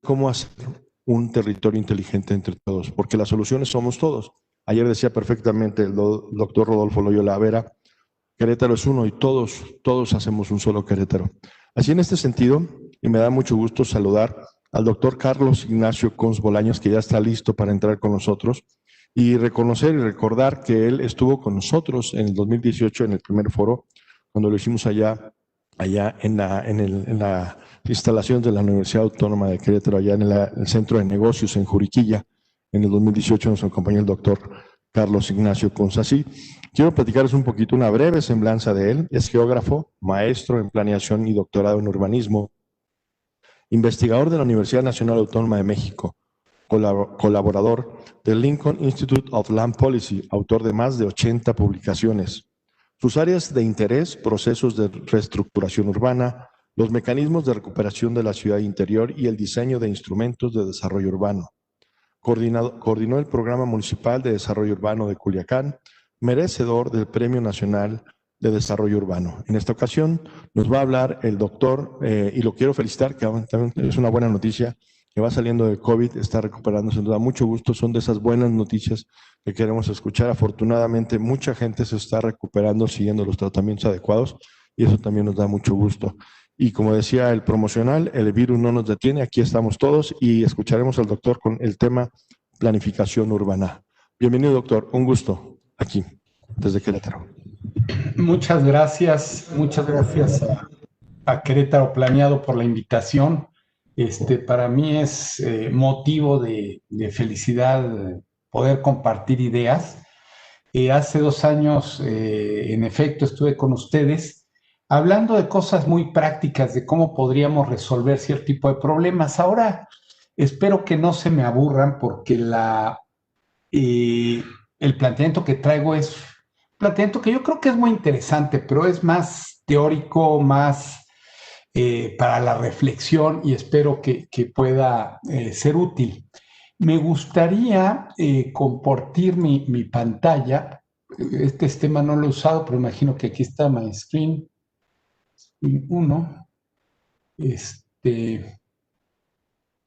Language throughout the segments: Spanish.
cómo hacer un territorio inteligente entre todos, porque las soluciones somos todos. Ayer decía perfectamente el doctor Rodolfo Loyola Vera, Querétaro es uno y todos hacemos un solo Querétaro. Así en este sentido, y me da mucho gusto saludar al doctor Carlos Ignacio Cons Bolaños, que ya está listo para entrar con nosotros, y reconocer y recordar que él estuvo con nosotros en el 2018 en el primer foro, cuando lo hicimos allá en la instalación de la Universidad Autónoma de Querétaro, allá en el Centro de Negocios en Juriquilla. En el 2018 nos acompañó el doctor Carlos Ignacio Consasí. Quiero platicarles un poquito, una breve semblanza de él. Es geógrafo, maestro en planeación y doctorado en urbanismo, investigador de la Universidad Nacional Autónoma de México, colaborador del Lincoln Institute of Land Policy, autor de más de 80 publicaciones. Sus áreas de interés, procesos de reestructuración urbana, los mecanismos de recuperación de la ciudad interior y el diseño de instrumentos de desarrollo urbano. Coordinó el Programa Municipal de Desarrollo Urbano de Culiacán, merecedor del Premio Nacional de Desarrollo Urbano. En esta ocasión nos va a hablar el doctor, y lo quiero felicitar, que también es una buena noticia, que va saliendo de COVID, está recuperándose, nos da mucho gusto, son de esas buenas noticias que queremos escuchar. Afortunadamente, mucha gente se está recuperando siguiendo los tratamientos adecuados y eso también nos da mucho gusto. Y como decía el promocional, el virus no nos detiene, aquí estamos todos y escucharemos al doctor con el tema planificación urbana. Bienvenido, doctor, un gusto aquí, desde Querétaro. Muchas gracias a Querétaro Planeado por la invitación. Para mí es motivo de felicidad poder compartir ideas. Hace 2 años, en efecto, estuve con ustedes hablando de cosas muy prácticas, de cómo podríamos resolver cierto tipo de problemas. Ahora espero que no se me aburran porque el planteamiento que traigo es un planteamiento que yo creo que es muy interesante, pero es más teórico, más para la reflexión y espero que pueda ser útil. Me gustaría compartir mi pantalla. Este tema no lo he usado, pero imagino que aquí está My Screen 1.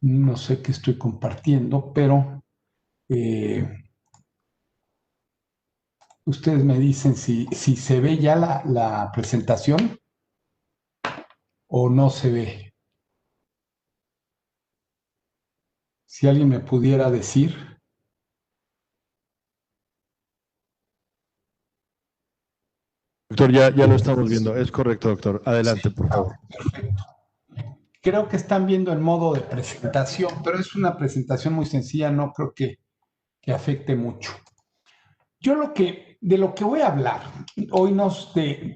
No sé qué estoy compartiendo, pero ustedes me dicen si se ve ya la presentación o no se ve. Si alguien me pudiera decir. Doctor, ya lo estamos viendo. Es correcto, doctor. Adelante, por favor. Perfecto. Creo que están viendo el modo de presentación, pero es una presentación muy sencilla, no creo que afecte mucho. Yo de lo que voy a hablar hoy,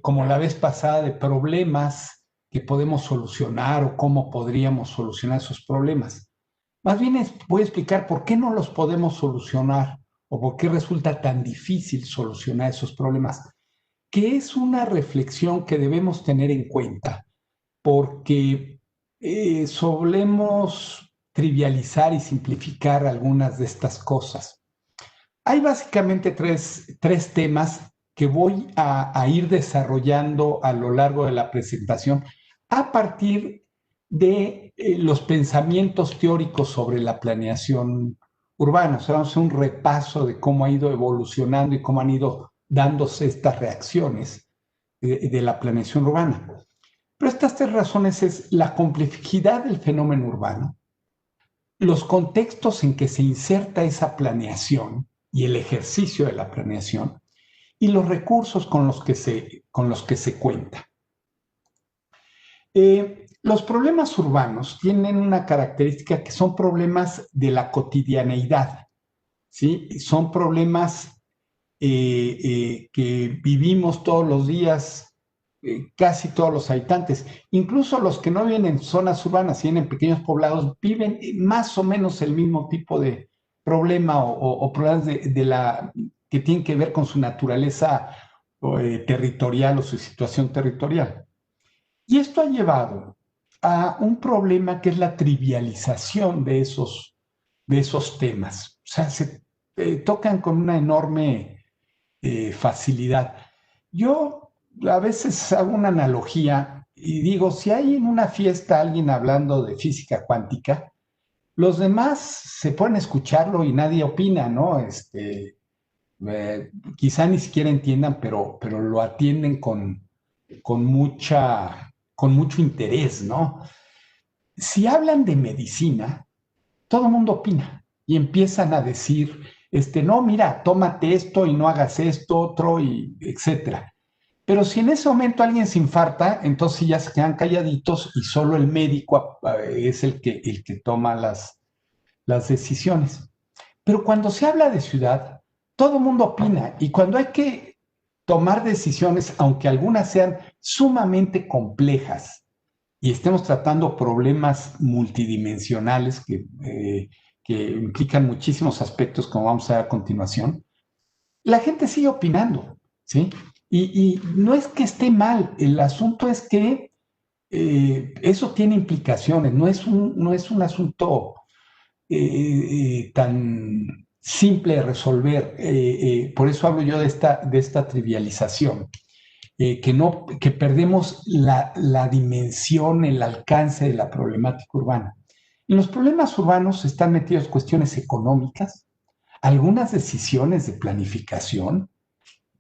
como la vez pasada, de problemas que podemos solucionar o cómo podríamos solucionar esos problemas. Más bien voy a explicar por qué no los podemos solucionar o por qué resulta tan difícil solucionar esos problemas, que es una reflexión que debemos tener en cuenta, porque solemos trivializar y simplificar algunas de estas cosas. Hay básicamente tres temas que voy a ir desarrollando a lo largo de la presentación a partir de los pensamientos teóricos sobre la planeación urbana. O sea, vamos a hacer un repaso de cómo ha ido evolucionando y cómo han ido dándose estas reacciones de la planeación urbana. Pero estas 3 razones es la complejidad del fenómeno urbano, los contextos en que se inserta esa planeación y el ejercicio de la planeación, y los recursos con los que se cuenta. Los problemas urbanos tienen una característica que son problemas de la cotidianeidad, ¿sí? Son problemas que vivimos todos los días, casi todos los habitantes, incluso los que no viven en zonas urbanas, viven en pequeños poblados, viven más o menos el mismo tipo de problema o problemas que tienen que ver con su naturaleza territorial o su situación territorial. Y esto ha llevado a un problema que es la trivialización de esos temas. O sea, se tocan con una enorme facilidad. Yo a veces hago una analogía y digo, si hay en una fiesta alguien hablando de física cuántica, Los demás se pueden escucharlo y nadie opina, ¿no? Quizá ni siquiera entiendan, pero lo atienden con mucho interés, ¿no? Si hablan de medicina, todo el mundo opina y empiezan a decir, no, mira, tómate esto y no hagas esto, otro, y etcétera. Pero si en ese momento alguien se infarta, entonces ya se quedan calladitos y solo el médico es el que toma las decisiones. Pero cuando se habla de ciudad, todo el mundo opina y cuando hay que tomar decisiones, aunque algunas sean sumamente complejas y estemos tratando problemas multidimensionales que implican muchísimos aspectos, como vamos a ver a continuación, la gente sigue opinando, ¿sí? Y no es que esté mal, el asunto es que eso tiene implicaciones, no es un asunto tan simple de resolver. Por eso hablo yo de esta trivialización, que perdemos la dimensión, el alcance de la problemática urbana. En los problemas urbanos están metidas cuestiones económicas, algunas decisiones de planificación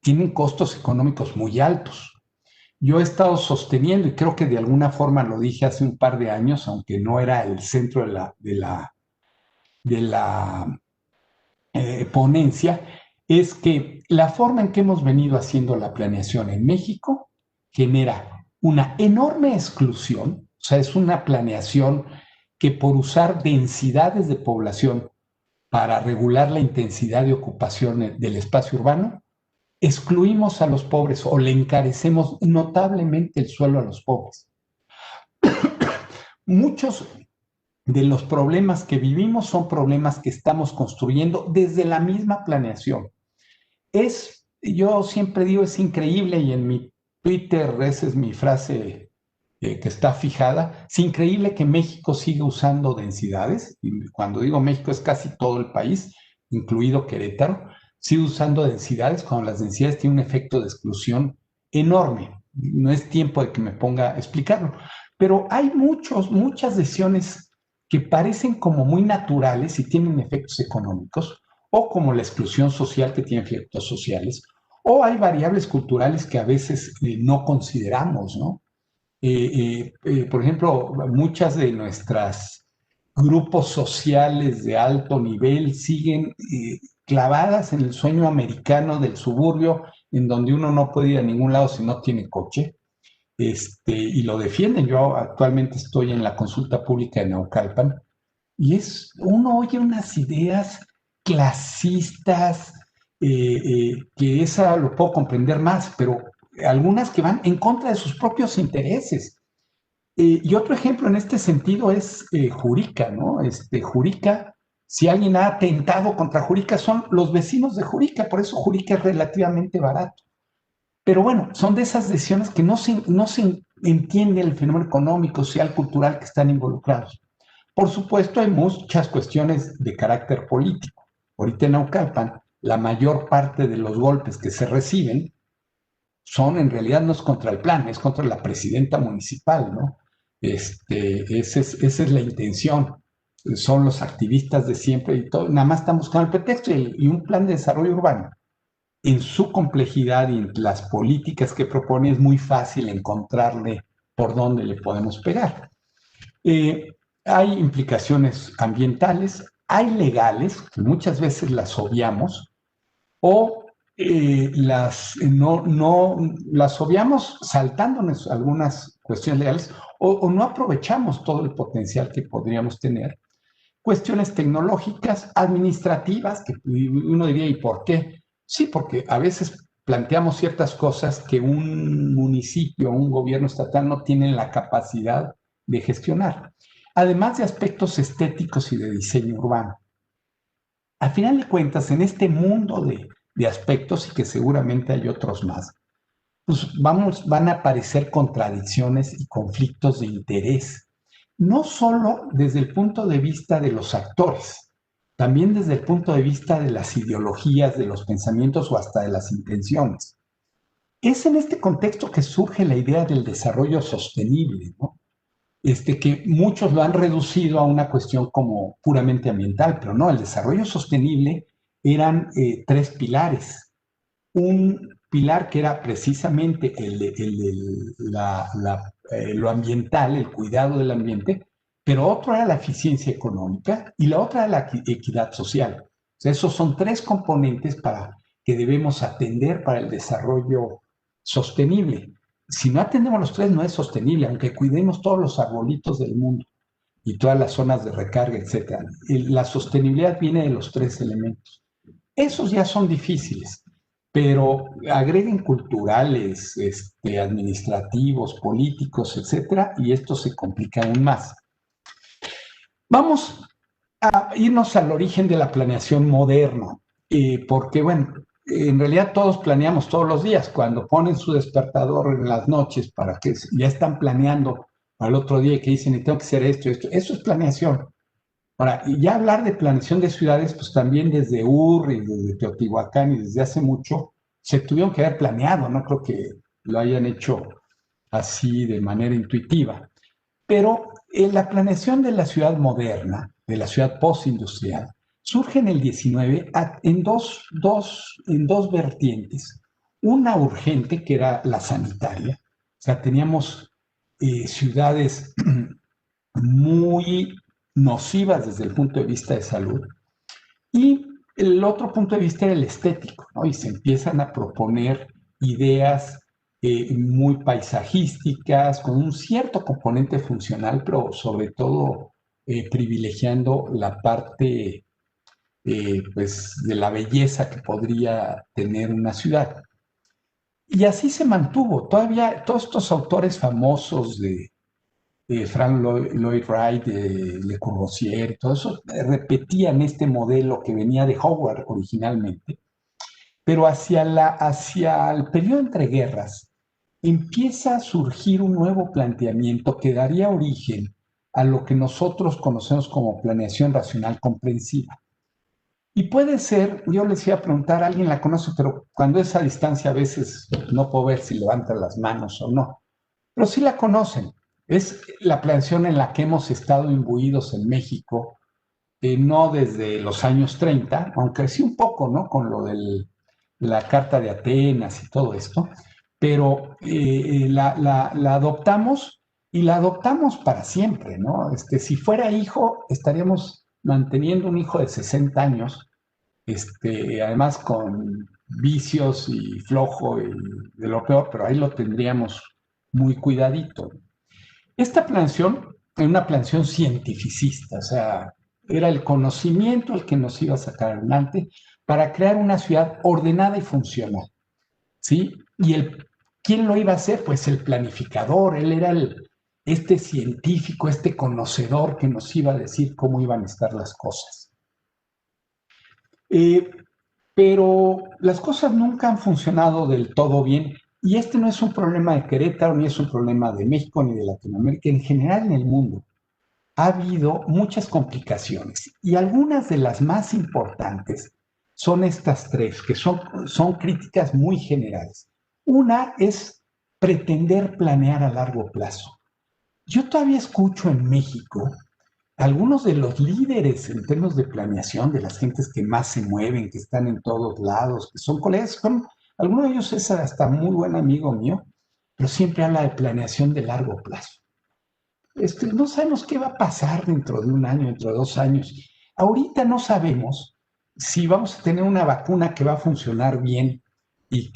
tienen costos económicos muy altos. Yo he estado sosteniendo, y creo que de alguna forma lo dije hace un par de años, aunque no era el centro de la ponencia, es que la forma en que hemos venido haciendo la planeación en México genera una enorme exclusión, o sea, es una planeación que por usar densidades de población para regular la intensidad de ocupación del espacio urbano, excluimos a los pobres o le encarecemos notablemente el suelo a los pobres. Muchos de los problemas que vivimos son problemas que estamos construyendo desde la misma planeación. Yo siempre digo, es increíble, y en mi Twitter esa es mi frase que está fijada, es increíble que México siga usando densidades, y cuando digo México es casi todo el país, incluido Querétaro, sigue usando densidades cuando las densidades tienen un efecto de exclusión enorme. No es tiempo de que me ponga a explicarlo, pero hay muchas decisiones que parecen como muy naturales y tienen efectos económicos, o como la exclusión social que tiene efectos sociales, o hay variables culturales que a veces no consideramos, ¿no? Por ejemplo, muchas de nuestras grupos sociales de alto nivel siguen clavadas en el sueño americano del suburbio, en donde uno no puede ir a ningún lado si no tiene coche, y lo defienden. Yo actualmente estoy en la consulta pública de Naucalpan, y uno oye unas ideas clasistas, que esa lo puedo comprender más, pero algunas que van en contra de sus propios intereses. Y otro ejemplo en este sentido es Jurica, ¿no? Jurica, si alguien ha atentado contra Jurica, son los vecinos de Jurica, por eso Jurica es relativamente barato. Pero bueno, son de esas decisiones que no se entiende el fenómeno económico, social, cultural que están involucrados. Por supuesto, hay muchas cuestiones de carácter político. Ahorita en Naucalpan, la mayor parte de los golpes que se reciben en realidad no es contra el plan, es contra la presidenta municipal, ¿no? Esa es la intención. Son los activistas de siempre y todo, nada más están buscando el pretexto, y un plan de desarrollo urbano. En su complejidad y en las políticas que propone es muy fácil encontrarle por dónde le podemos pegar. Hay implicaciones ambientales, hay legales, que muchas veces las obviamos, o las obviamos saltándonos algunas cuestiones legales, o no aprovechamos todo el potencial que podríamos tener. Cuestiones tecnológicas, administrativas, que uno diría, ¿y por qué? Sí, porque a veces planteamos ciertas cosas que un municipio o un gobierno estatal no tienen la capacidad de gestionar, además de aspectos estéticos y de diseño urbano. Al final de cuentas, en este mundo de aspectos, y que seguramente hay otros más, pues van a aparecer contradicciones y conflictos de interés, no solo desde el punto de vista de los actores, también desde el punto de vista de las ideologías, de los pensamientos o hasta de las intenciones. Es en este contexto que surge la idea del desarrollo sostenible, ¿no? que muchos lo han reducido a una cuestión como puramente ambiental, pero no, el desarrollo sostenible eran tres pilares. Un pilar que era precisamente lo ambiental, el cuidado del ambiente, pero otro era la eficiencia económica y la otra era la equidad social. O sea, esos son tres componentes que debemos atender para el desarrollo sostenible. Si no atendemos los tres, no es sostenible, aunque cuidemos todos los arbolitos del mundo y todas las zonas de recarga, etc. La sostenibilidad viene de los tres elementos. Esos ya son difíciles, pero agreguen culturales, administrativos, políticos, etcétera, y esto se complica aún más. Vamos a irnos al origen de la planeación moderna, porque, bueno, en realidad todos planeamos todos los días. Cuando ponen su despertador en las noches para que ya están planeando al otro día, que dicen, tengo que hacer esto, eso es planeación. Ahora, y ya hablar de planeación de ciudades, pues también desde Ur y desde Teotihuacán y desde hace mucho, se tuvieron que haber planeado, no creo que lo hayan hecho así de manera intuitiva. Pero la planeación de la ciudad moderna, de la ciudad postindustrial, surge en el 19 en dos vertientes. Una urgente, que era la sanitaria, o sea, teníamos ciudades muy nocivas desde el punto de vista de salud, y el otro punto de vista era el estético, ¿no? Y se empiezan a proponer ideas muy paisajísticas, con un cierto componente funcional, pero sobre todo privilegiando la parte pues, de la belleza que podría tener una ciudad. Y así se mantuvo. Todavía todos estos autores famosos de Frank Lloyd Wright, de Le Corbusier, todo eso repetían este modelo que venía de Howard originalmente, pero hacia el periodo entre guerras empieza a surgir un nuevo planteamiento que daría origen a lo que nosotros conocemos como planeación racional comprensiva. Y puede ser, yo les iba a preguntar, alguien la conoce, pero cuando es a distancia a veces no puedo ver si levantan las manos o no, pero sí la conocen. Es la planeación en la que hemos estado imbuidos en México, no desde los años 30, aunque sí un poco, ¿no? Con lo de la Carta de Atenas y todo esto, pero la adoptamos y la adoptamos para siempre, ¿no? Si fuera hijo, estaríamos manteniendo un hijo de 60 años, además con vicios y flojo y de lo peor, pero ahí lo tendríamos muy cuidadito. Esta planeación era una planeación cientificista, o sea, era el conocimiento el que nos iba a sacar adelante para crear una ciudad ordenada y funcional, ¿sí? ¿Quién lo iba a hacer? Pues el planificador, él era este científico, este conocedor que nos iba a decir cómo iban a estar las cosas. Pero las cosas nunca han funcionado del todo bien. Y este no es un problema de Querétaro, ni es un problema de México, ni de Latinoamérica. En general, en el mundo ha habido muchas complicaciones. Y algunas de las más importantes son estas tres, que son críticas muy generales. Una es pretender planear a largo plazo. Yo todavía escucho en México algunos de los líderes en términos de planeación, de las gentes que más se mueven, que están en todos lados, que son colegas, alguno de ellos es hasta muy buen amigo mío, pero siempre habla de planeación de largo plazo. No sabemos qué va a pasar dentro de un año, dentro de 2 años. Ahorita no sabemos si vamos a tener una vacuna que va a funcionar bien y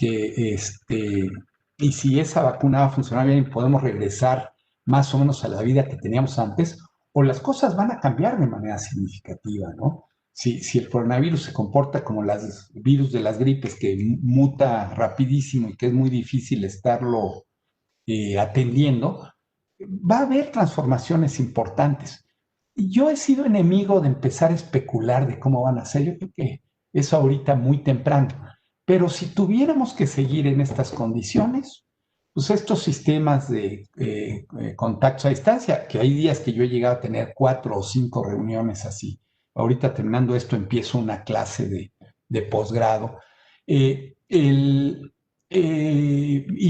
y si esa vacuna va a funcionar bien y podemos regresar más o menos a la vida que teníamos antes, o las cosas van a cambiar de manera significativa, ¿no? Si el coronavirus se comporta como los virus de las gripes, que muta rapidísimo y que es muy difícil estarlo atendiendo, va a haber transformaciones importantes. Yo he sido enemigo de empezar a especular de cómo van a ser. Yo creo que eso ahorita muy temprano. Pero si tuviéramos que seguir en estas condiciones, pues estos sistemas de contactos a distancia, que hay días que yo he llegado a tener 4 o 5 reuniones así. Ahorita terminando esto empiezo una clase de posgrado. Y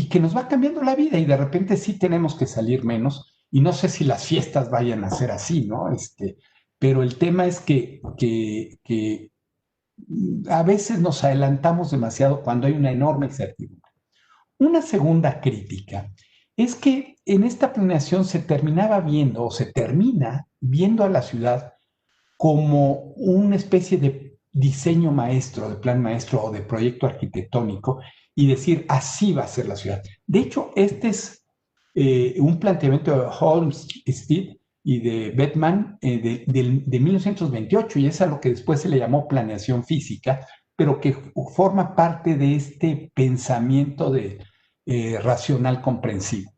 que nos va cambiando la vida y de repente sí tenemos que salir menos, y no sé si las fiestas vayan a ser así, ¿no? Pero el tema es que a veces nos adelantamos demasiado cuando hay una enorme incertidumbre. Una segunda crítica es que en esta planeación se terminaba viendo o se termina viendo a la ciudad como una especie de diseño maestro, de plan maestro o de proyecto arquitectónico y decir, así va a ser la ciudad. De hecho, este es un planteamiento de Olmsted y de Beckmann de 1928, y es a lo que después se le llamó planeación física, pero que forma parte de este pensamiento racional comprensivo.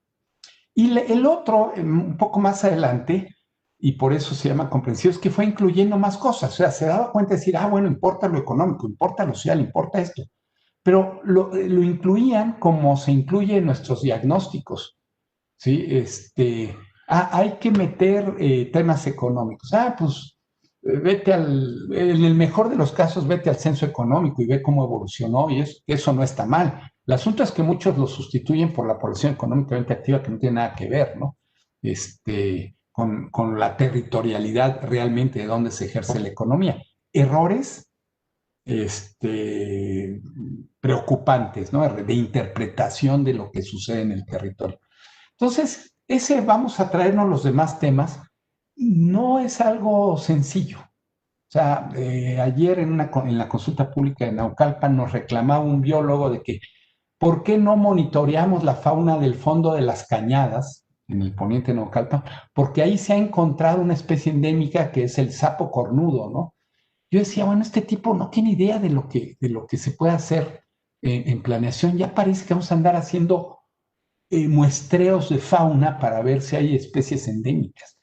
Y el otro, un poco más adelante, y por eso se llama comprensivo, es que fue incluyendo más cosas. O sea, se daba cuenta de decir, bueno, importa lo económico, importa lo social, importa esto. Pero lo incluían como se incluye en nuestros diagnósticos. ¿Sí? Hay que meter temas económicos. Pues en el mejor de los casos, vete al censo económico y ve cómo evolucionó, y eso no está mal. El asunto es que muchos lo sustituyen por la población económicamente activa, que no tiene nada que ver, ¿no? Con la territorialidad realmente de donde se ejerce la economía. Errores preocupantes, ¿no? De interpretación de lo que sucede en el territorio. Entonces, vamos a traernos los demás temas, no es algo sencillo. O sea, ayer en la consulta pública de Naucalpan nos reclamaba un biólogo de que, ¿por qué no monitoreamos la fauna del fondo de las Cañadas, en el poniente de Naucalpan? Porque ahí se ha encontrado una especie endémica que es el sapo cornudo, ¿no? Yo decía, bueno, este tipo no tiene idea de lo que se puede hacer en planeación. Ya parece que vamos a andar haciendo muestreos de fauna para ver si hay especies endémicas.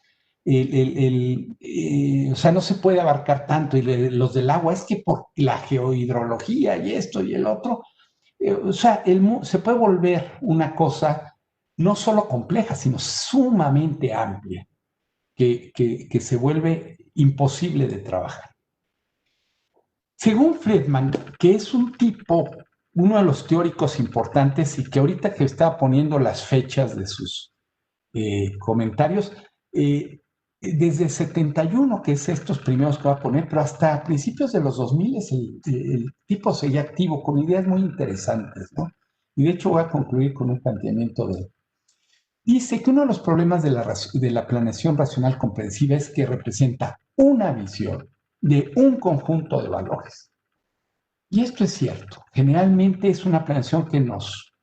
O sea, no se puede abarcar tanto. Y los del agua, es que por la geohidrología y esto y el otro, o sea, se puede volver una cosa no solo compleja, sino sumamente amplia, que se vuelve imposible de trabajar. Según Friedman, que es uno de los teóricos importantes y que ahorita que estaba poniendo las fechas de sus comentarios, desde el 71, que es estos primeros que va a poner, pero hasta principios de los 2000 el tipo seguía activo con ideas muy interesantes, ¿no? Y de hecho voy a concluir con un planteamiento de él. Dice que uno de los problemas de la planeación racional comprensiva es que representa una visión de un conjunto de valores. Y esto es cierto. Generalmente es una planeación que nos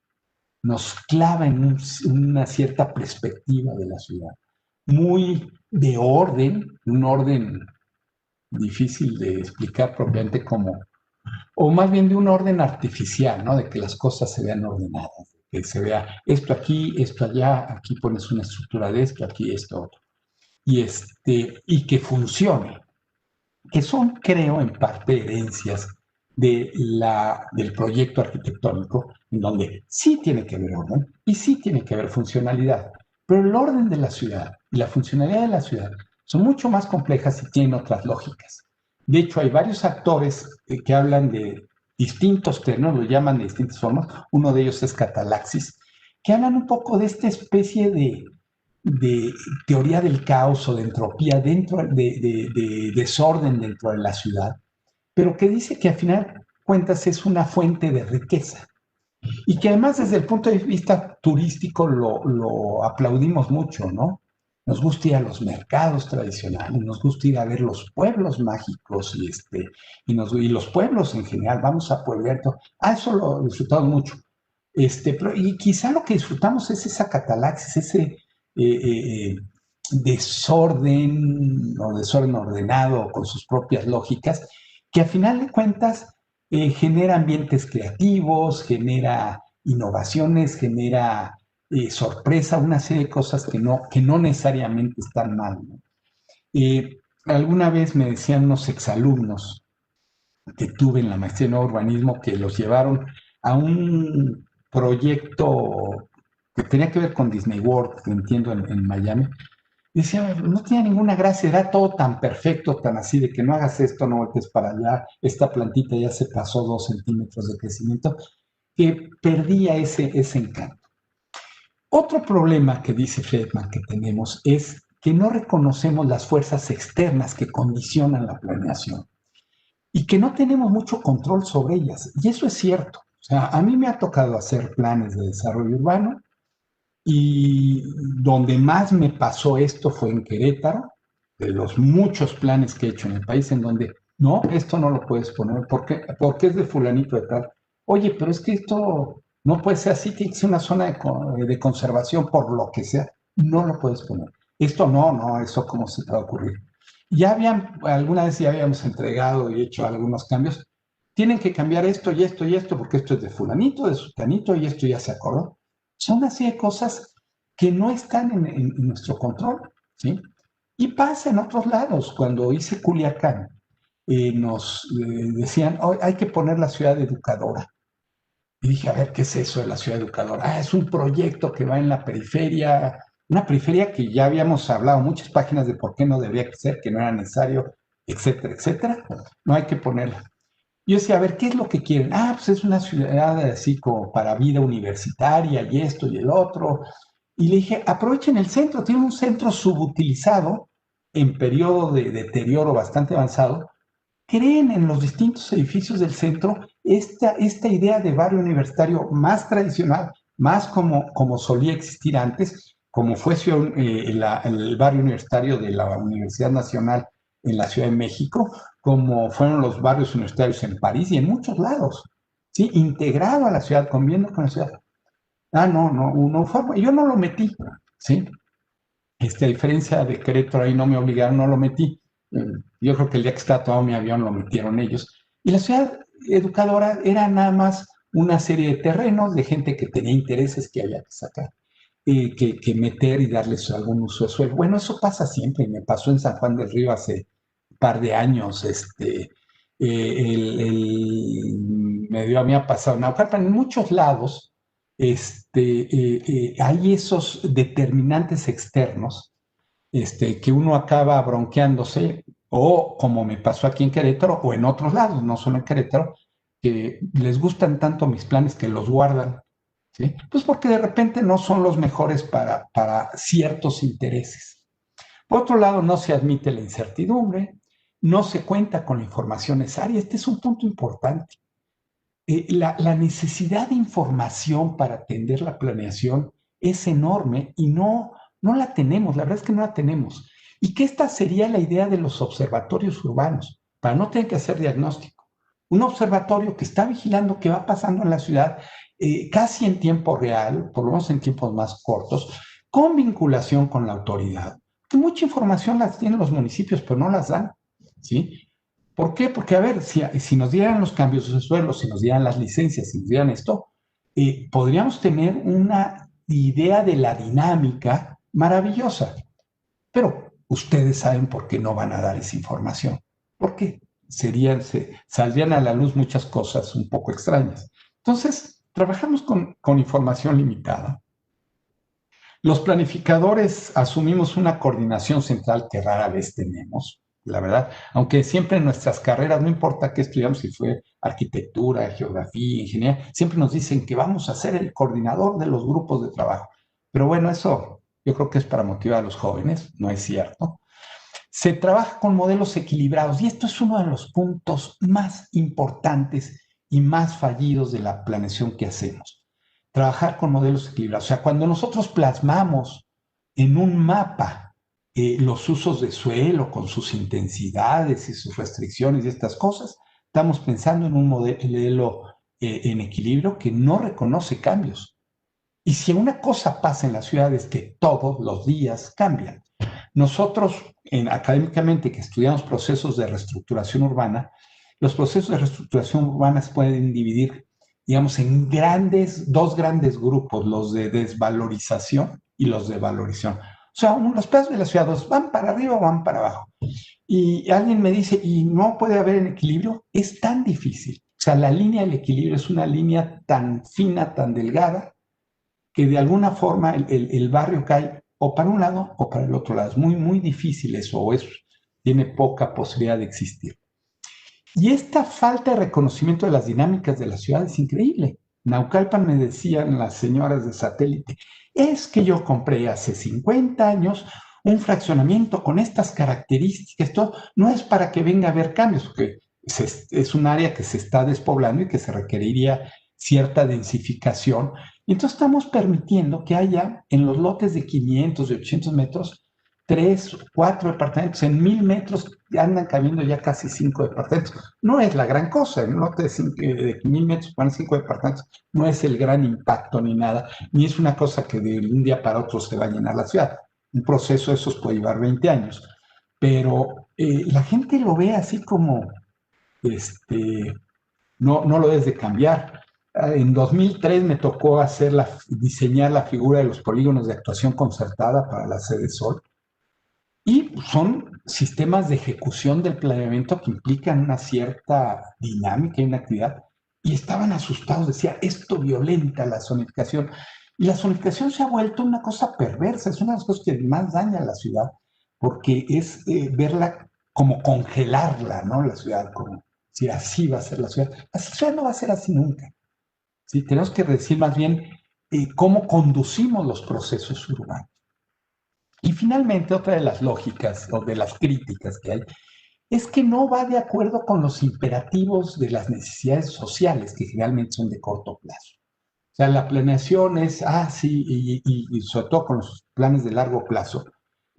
clava en una cierta perspectiva de la ciudad. Muy de orden, un orden difícil de explicar propiamente como, o más bien de un orden artificial, ¿no? De que las cosas se vean ordenadas, que se vea esto aquí, esto allá, aquí pones una estructura de esto, aquí esto, otro. Y que funcione, que son, creo, en parte herencias del proyecto arquitectónico, en donde sí tiene que haber orden y sí tiene que haber funcionalidad, pero el orden de la ciudad y la funcionalidad de la ciudad son mucho más complejas y tienen otras lógicas. De hecho, hay varios actores que hablan de distintos términos, lo llaman de distintas formas, uno de ellos es Catalaxis, que hablan un poco de esta especie de teoría del caos o de entropía de desorden dentro de la ciudad, pero que dice que al final de cuentas es una fuente de riqueza y que además desde el punto de vista turístico lo aplaudimos mucho, ¿no? Nos gusta ir a los mercados tradicionales, nos gusta ir a ver los pueblos mágicos y los pueblos en general, vamos a pueblear todo. Eso lo disfrutamos mucho. Y quizá lo que disfrutamos es esa catalaxis, ese desorden o desorden ordenado con sus propias lógicas, que a final de cuentas genera ambientes creativos, genera innovaciones, genera sorpresa, una serie de cosas que no necesariamente están mal, ¿no? Alguna vez me decían unos exalumnos que tuve en la maestría en urbanismo que los llevaron a un proyecto que tenía que ver con Disney World, que entiendo, en Miami. Y decía, no tenía ninguna gracia, era todo tan perfecto, tan así, de que no hagas esto, no voltees para allá, esta plantita ya se pasó 2 centímetros de crecimiento, que perdía ese encanto. Otro problema que dice Friedman que tenemos es que no reconocemos las fuerzas externas que condicionan la planeación y que no tenemos mucho control sobre ellas. Y eso es cierto. O sea, a mí me ha tocado hacer planes de desarrollo urbano y donde más me pasó esto fue en Querétaro, de los muchos planes que he hecho en el país, en donde, no, esto no lo puedes poner, porque es de fulanito de tal. Oye, pero es que esto no puede ser así, tiene que ser una zona de conservación por lo que sea, no lo puedes poner. Esto no, eso cómo se te va a ocurrir. Alguna vez ya habíamos entregado y hecho algunos cambios, tienen que cambiar esto y esto y esto, porque esto es de fulanito, de sultanito, y esto ya se acordó. Son así de cosas que no están en nuestro control, ¿sí? Y pasa en otros lados. Cuando hice Culiacán, nos decían, oh, hay que poner la ciudad educadora. Y dije, a ver, ¿qué es eso de la ciudad educadora? Ah, es un proyecto que va en la periferia, una periferia que ya habíamos hablado muchas páginas de por qué no debería ser, que no era necesario, etcétera, etcétera. No hay que ponerla. Yo decía, a ver, ¿qué es lo que quieren? Ah, pues es una ciudad así como para vida universitaria y esto y el otro. Y le dije, aprovechen el centro, tienen un centro subutilizado en periodo de deterioro bastante avanzado. Creen en los distintos edificios del centro esta idea de barrio universitario más tradicional, más como solía existir antes, como fue el barrio universitario de la Universidad Nacional en la Ciudad de México, como fueron los barrios universitarios en París y en muchos lados, ¿sí? Integrado a la ciudad, conviviendo con la ciudad. Ah, no fue, yo no lo metí, ¿sí? A diferencia de Querétaro, ahí no me obligaron, no lo metí. Yo creo que el día que estaba todo mi avión lo metieron ellos. Y la ciudad educadora era nada más una serie de terrenos de gente que tenía intereses que había que sacar, que meter y darles algún uso de suelo. Bueno, eso pasa siempre, y me pasó en San Juan del Río hace un par de años. Medio había pasado en Naucalpan, en muchos lados hay esos determinantes externos que uno acaba bronqueándose, o como me pasó aquí en Querétaro, o en otros lados, no solo en Querétaro, que les gustan tanto mis planes que los guardan, ¿sí? Pues porque de repente no son los mejores para ciertos intereses. Por otro lado, no se admite la incertidumbre, no se cuenta con la información necesaria. Este es un punto importante. La necesidad de información para atender la planeación es enorme y no la tenemos, la verdad es que no la tenemos. Y que esta sería la idea de los observatorios urbanos, para no tener que hacer diagnóstico. Un observatorio que está vigilando qué va pasando en la ciudad casi en tiempo real, por lo menos en tiempos más cortos, con vinculación con la autoridad. Que mucha información la tienen los municipios, pero no las dan, ¿sí? ¿Por qué? Porque, a ver, si nos dieran los cambios de suelo, si nos dieran las licencias, si nos dieran esto, podríamos tener una idea de la dinámica maravillosa. Pero ustedes saben por qué no van a dar esa información. ¿Por qué? Saldrían a la luz muchas cosas un poco extrañas. Entonces, trabajamos con información limitada. Los planificadores asumimos una coordinación central que rara vez tenemos, la verdad, aunque siempre en nuestras carreras, no importa qué estudiamos, si fue arquitectura, geografía, ingeniería, siempre nos dicen que vamos a ser el coordinador de los grupos de trabajo. Pero bueno, eso yo creo que es para motivar a los jóvenes, no es cierto. Se trabaja con modelos equilibrados y esto es uno de los puntos más importantes y más fallidos de la planeación que hacemos. Trabajar con modelos equilibrados. O sea, cuando nosotros plasmamos en un mapa los usos de suelo con sus intensidades y sus restricciones y estas cosas, estamos pensando en un modelo en equilibrio que no reconoce cambios. Y si una cosa pasa en las ciudades que todos los días cambian. Nosotros, académicamente, que estudiamos procesos de reestructuración urbana, los procesos de reestructuración urbana se pueden dividir, digamos, en dos grandes grupos, los de desvalorización y los de valorización. O sea, los pedazos de la ciudad van para arriba o van para abajo. Y alguien me dice, ¿y no puede haber un equilibrio? Es tan difícil. O sea, la línea del equilibrio es una línea tan fina, tan delgada, que de alguna forma el barrio cae o para un lado o para el otro lado. Es muy, muy difícil eso, tiene poca posibilidad de existir. Y esta falta de reconocimiento de las dinámicas de la ciudad es increíble. Naucalpan me decían las señoras de satélite, es que yo compré hace 50 años un fraccionamiento con estas características, esto no es para que venga a haber cambios, porque es un área que se está despoblando y que se requeriría cierta densificación. Y entonces estamos permitiendo que haya en los lotes de 500, de 800 metros, 3, 4 departamentos. En 1000 metros andan cabiendo ya casi 5 departamentos. No es la gran cosa, en un lote de 1000 metros ponen 5 departamentos. No es el gran impacto ni nada, ni es una cosa que de un día para otro se va a llenar la ciudad. Un proceso de esos puede llevar 20 años. Pero la gente lo ve así como, no lo debes de cambiar. En 2003 me tocó diseñar la figura de los polígonos de actuación concertada para la sede Sol. Y son sistemas de ejecución del planeamiento que implican una cierta dinámica y una actividad. Y estaban asustados, decía, esto violenta la zonificación. Y la zonificación se ha vuelto una cosa perversa, es una de las cosas que más daña a la ciudad, porque es verla como congelarla, ¿no? La ciudad, como si así va a ser la ciudad. La ciudad no va a ser así nunca. ¿Sí? Tenemos que decir más bien cómo conducimos los procesos urbanos. Y finalmente, otra de las lógicas o de las críticas que hay es que no va de acuerdo con los imperativos de las necesidades sociales, que generalmente son de corto plazo. O sea, la planeación es, sí, y sobre todo con los planes de largo plazo,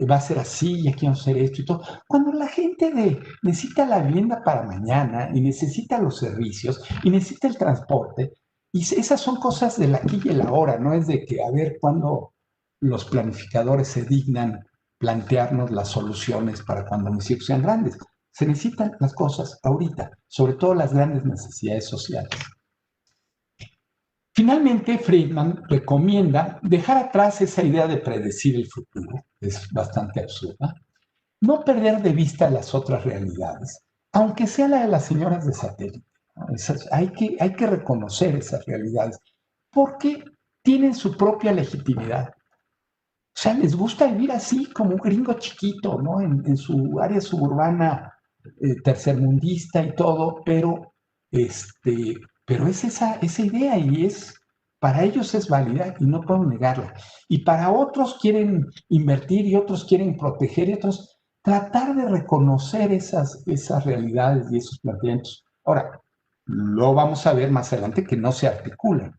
va a ser así y aquí vamos a hacer esto y todo. Cuando la gente necesita la vivienda para mañana y necesita los servicios y necesita el transporte, y esas son cosas del aquí y el ahora, no es de que a ver cuándo los planificadores se dignan plantearnos las soluciones para cuando mis hijos sean grandes. Se necesitan las cosas ahorita, sobre todo las grandes necesidades sociales. Finalmente, Friedman recomienda dejar atrás esa idea de predecir el futuro, es bastante absurda, no perder de vista las otras realidades, aunque sea la de las señoras de satélite. ¿No? Hay que reconocer esas realidades, porque tienen su propia legitimidad. O sea, les gusta vivir así, como un gringo chiquito, ¿no? En su área suburbana tercermundista y todo, pero es esa idea y para ellos es válida y no puedo negarla. Y para otros quieren invertir y otros quieren proteger y otros tratar de reconocer esas realidades y esos planteamientos. Ahora, lo vamos a ver más adelante que no se articulan.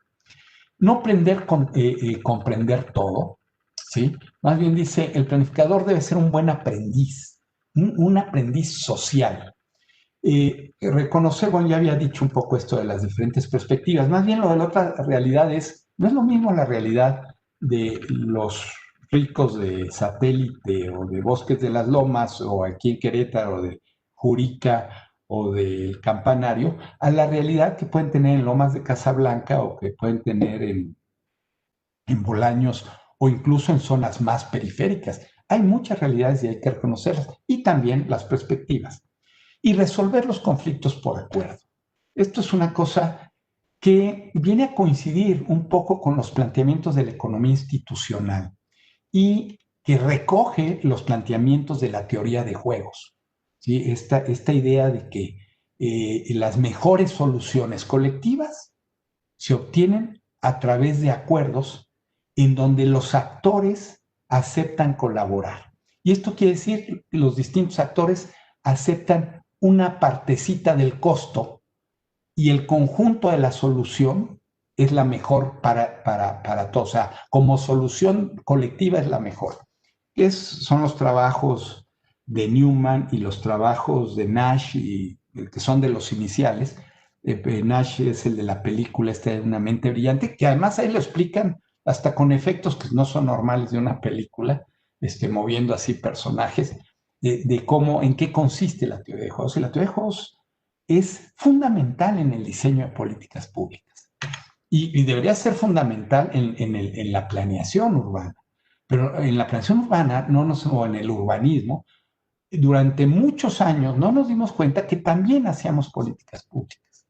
No comprender todo, ¿sí? Más bien dice, el planificador debe ser un buen aprendiz, un aprendiz social. Reconocer, bueno, ya había dicho un poco esto de las diferentes perspectivas, más bien lo de la otra realidad no es lo mismo la realidad de los ricos de Satélite o de Bosques de las Lomas o aquí en Querétaro de Jurica o del Campanario, a la realidad que pueden tener en Lomas de Casablanca o que pueden tener en Bolaños o incluso en zonas más periféricas. Hay muchas realidades y hay que reconocerlas y también las perspectivas. Y resolver los conflictos por acuerdo. Esto es una cosa que viene a coincidir un poco con los planteamientos de la economía institucional y que recoge los planteamientos de la teoría de juegos. ¿Sí? Esta idea de que las mejores soluciones colectivas se obtienen a través de acuerdos en donde los actores aceptan colaborar. Y esto quiere decir que los distintos actores aceptan una partecita del costo y el conjunto de la solución es la mejor para todos. O sea, como solución colectiva es la mejor. Son los trabajos de Newman y los trabajos de Nash, que son de los iniciales. Nash es el de la película esta de Una mente brillante, que además ahí lo explican hasta con efectos que no son normales de una película, moviendo así personajes, de cómo, en qué consiste la teoría de juegos. Y la teoría de juegos es fundamental en el diseño de políticas públicas y debería ser fundamental en la planeación urbana. Pero en la planeación urbana, o en el urbanismo, durante muchos años no nos dimos cuenta que también hacíamos políticas públicas.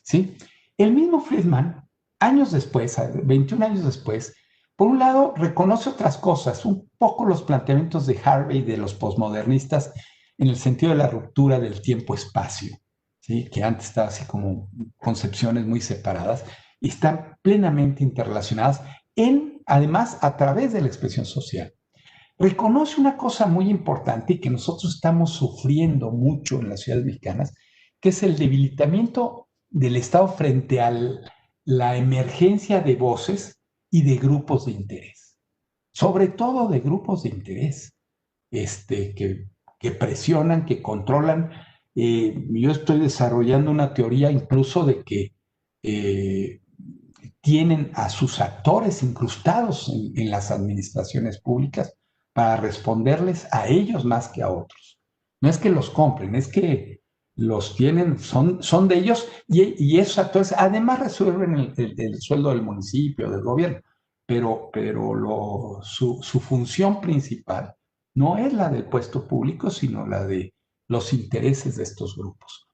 ¿Sí? El mismo Friedman, años después, 21 años después, por un lado reconoce otras cosas, un poco los planteamientos de Harvey de los posmodernistas en el sentido de la ruptura del tiempo-espacio, ¿sí? Que antes estaba así como concepciones muy separadas, y están plenamente interrelacionadas, además a través de la expresión social. Reconoce una cosa muy importante y que nosotros estamos sufriendo mucho en las ciudades mexicanas, que es el debilitamiento del Estado frente a la emergencia de voces y de grupos de interés, sobre todo de grupos de interés que presionan, que controlan. Yo estoy desarrollando una teoría incluso de que tienen a sus actores incrustados en las administraciones públicas para responderles a ellos más que a otros. No es que los compren, es que los tienen, son de ellos y esos actores además resuelven el sueldo del municipio, del gobierno, pero su función principal no es la del puesto público, sino la de los intereses de estos grupos.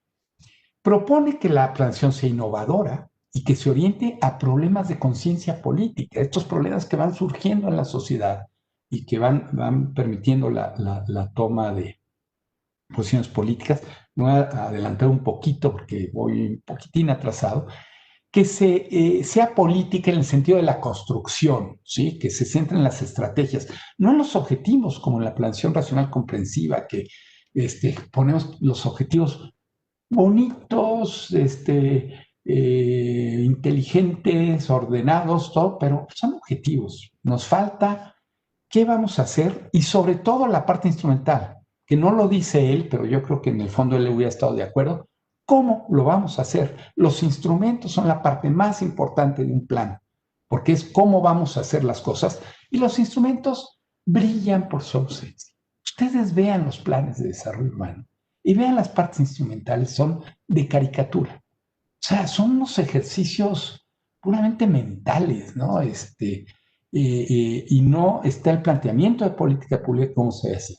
Propone que la planeación sea innovadora y que se oriente a problemas de conciencia política, estos problemas que van surgiendo en la sociedad y que van permitiendo la toma de posiciones políticas. Me voy a adelantar un poquito porque voy un poquitín atrasado. Que sea política en el sentido de la construcción, ¿sí? Que se centre en las estrategias, no en los objetivos, como en la planeación racional comprensiva, que ponemos los objetivos bonitos, inteligentes, ordenados, todo, pero son objetivos. Nos falta qué vamos a hacer y sobre todo la parte instrumental, que no lo dice él, pero yo creo que en el fondo él hubiera estado de acuerdo. ¿Cómo lo vamos a hacer? Los instrumentos son la parte más importante de un plan, porque es cómo vamos a hacer las cosas y los instrumentos brillan por su ausencia. Ustedes vean los planes de desarrollo urbano y vean las partes instrumentales, son de caricatura. O sea, son unos ejercicios puramente mentales, ¿no? Y no está el planteamiento de política pública como se hace.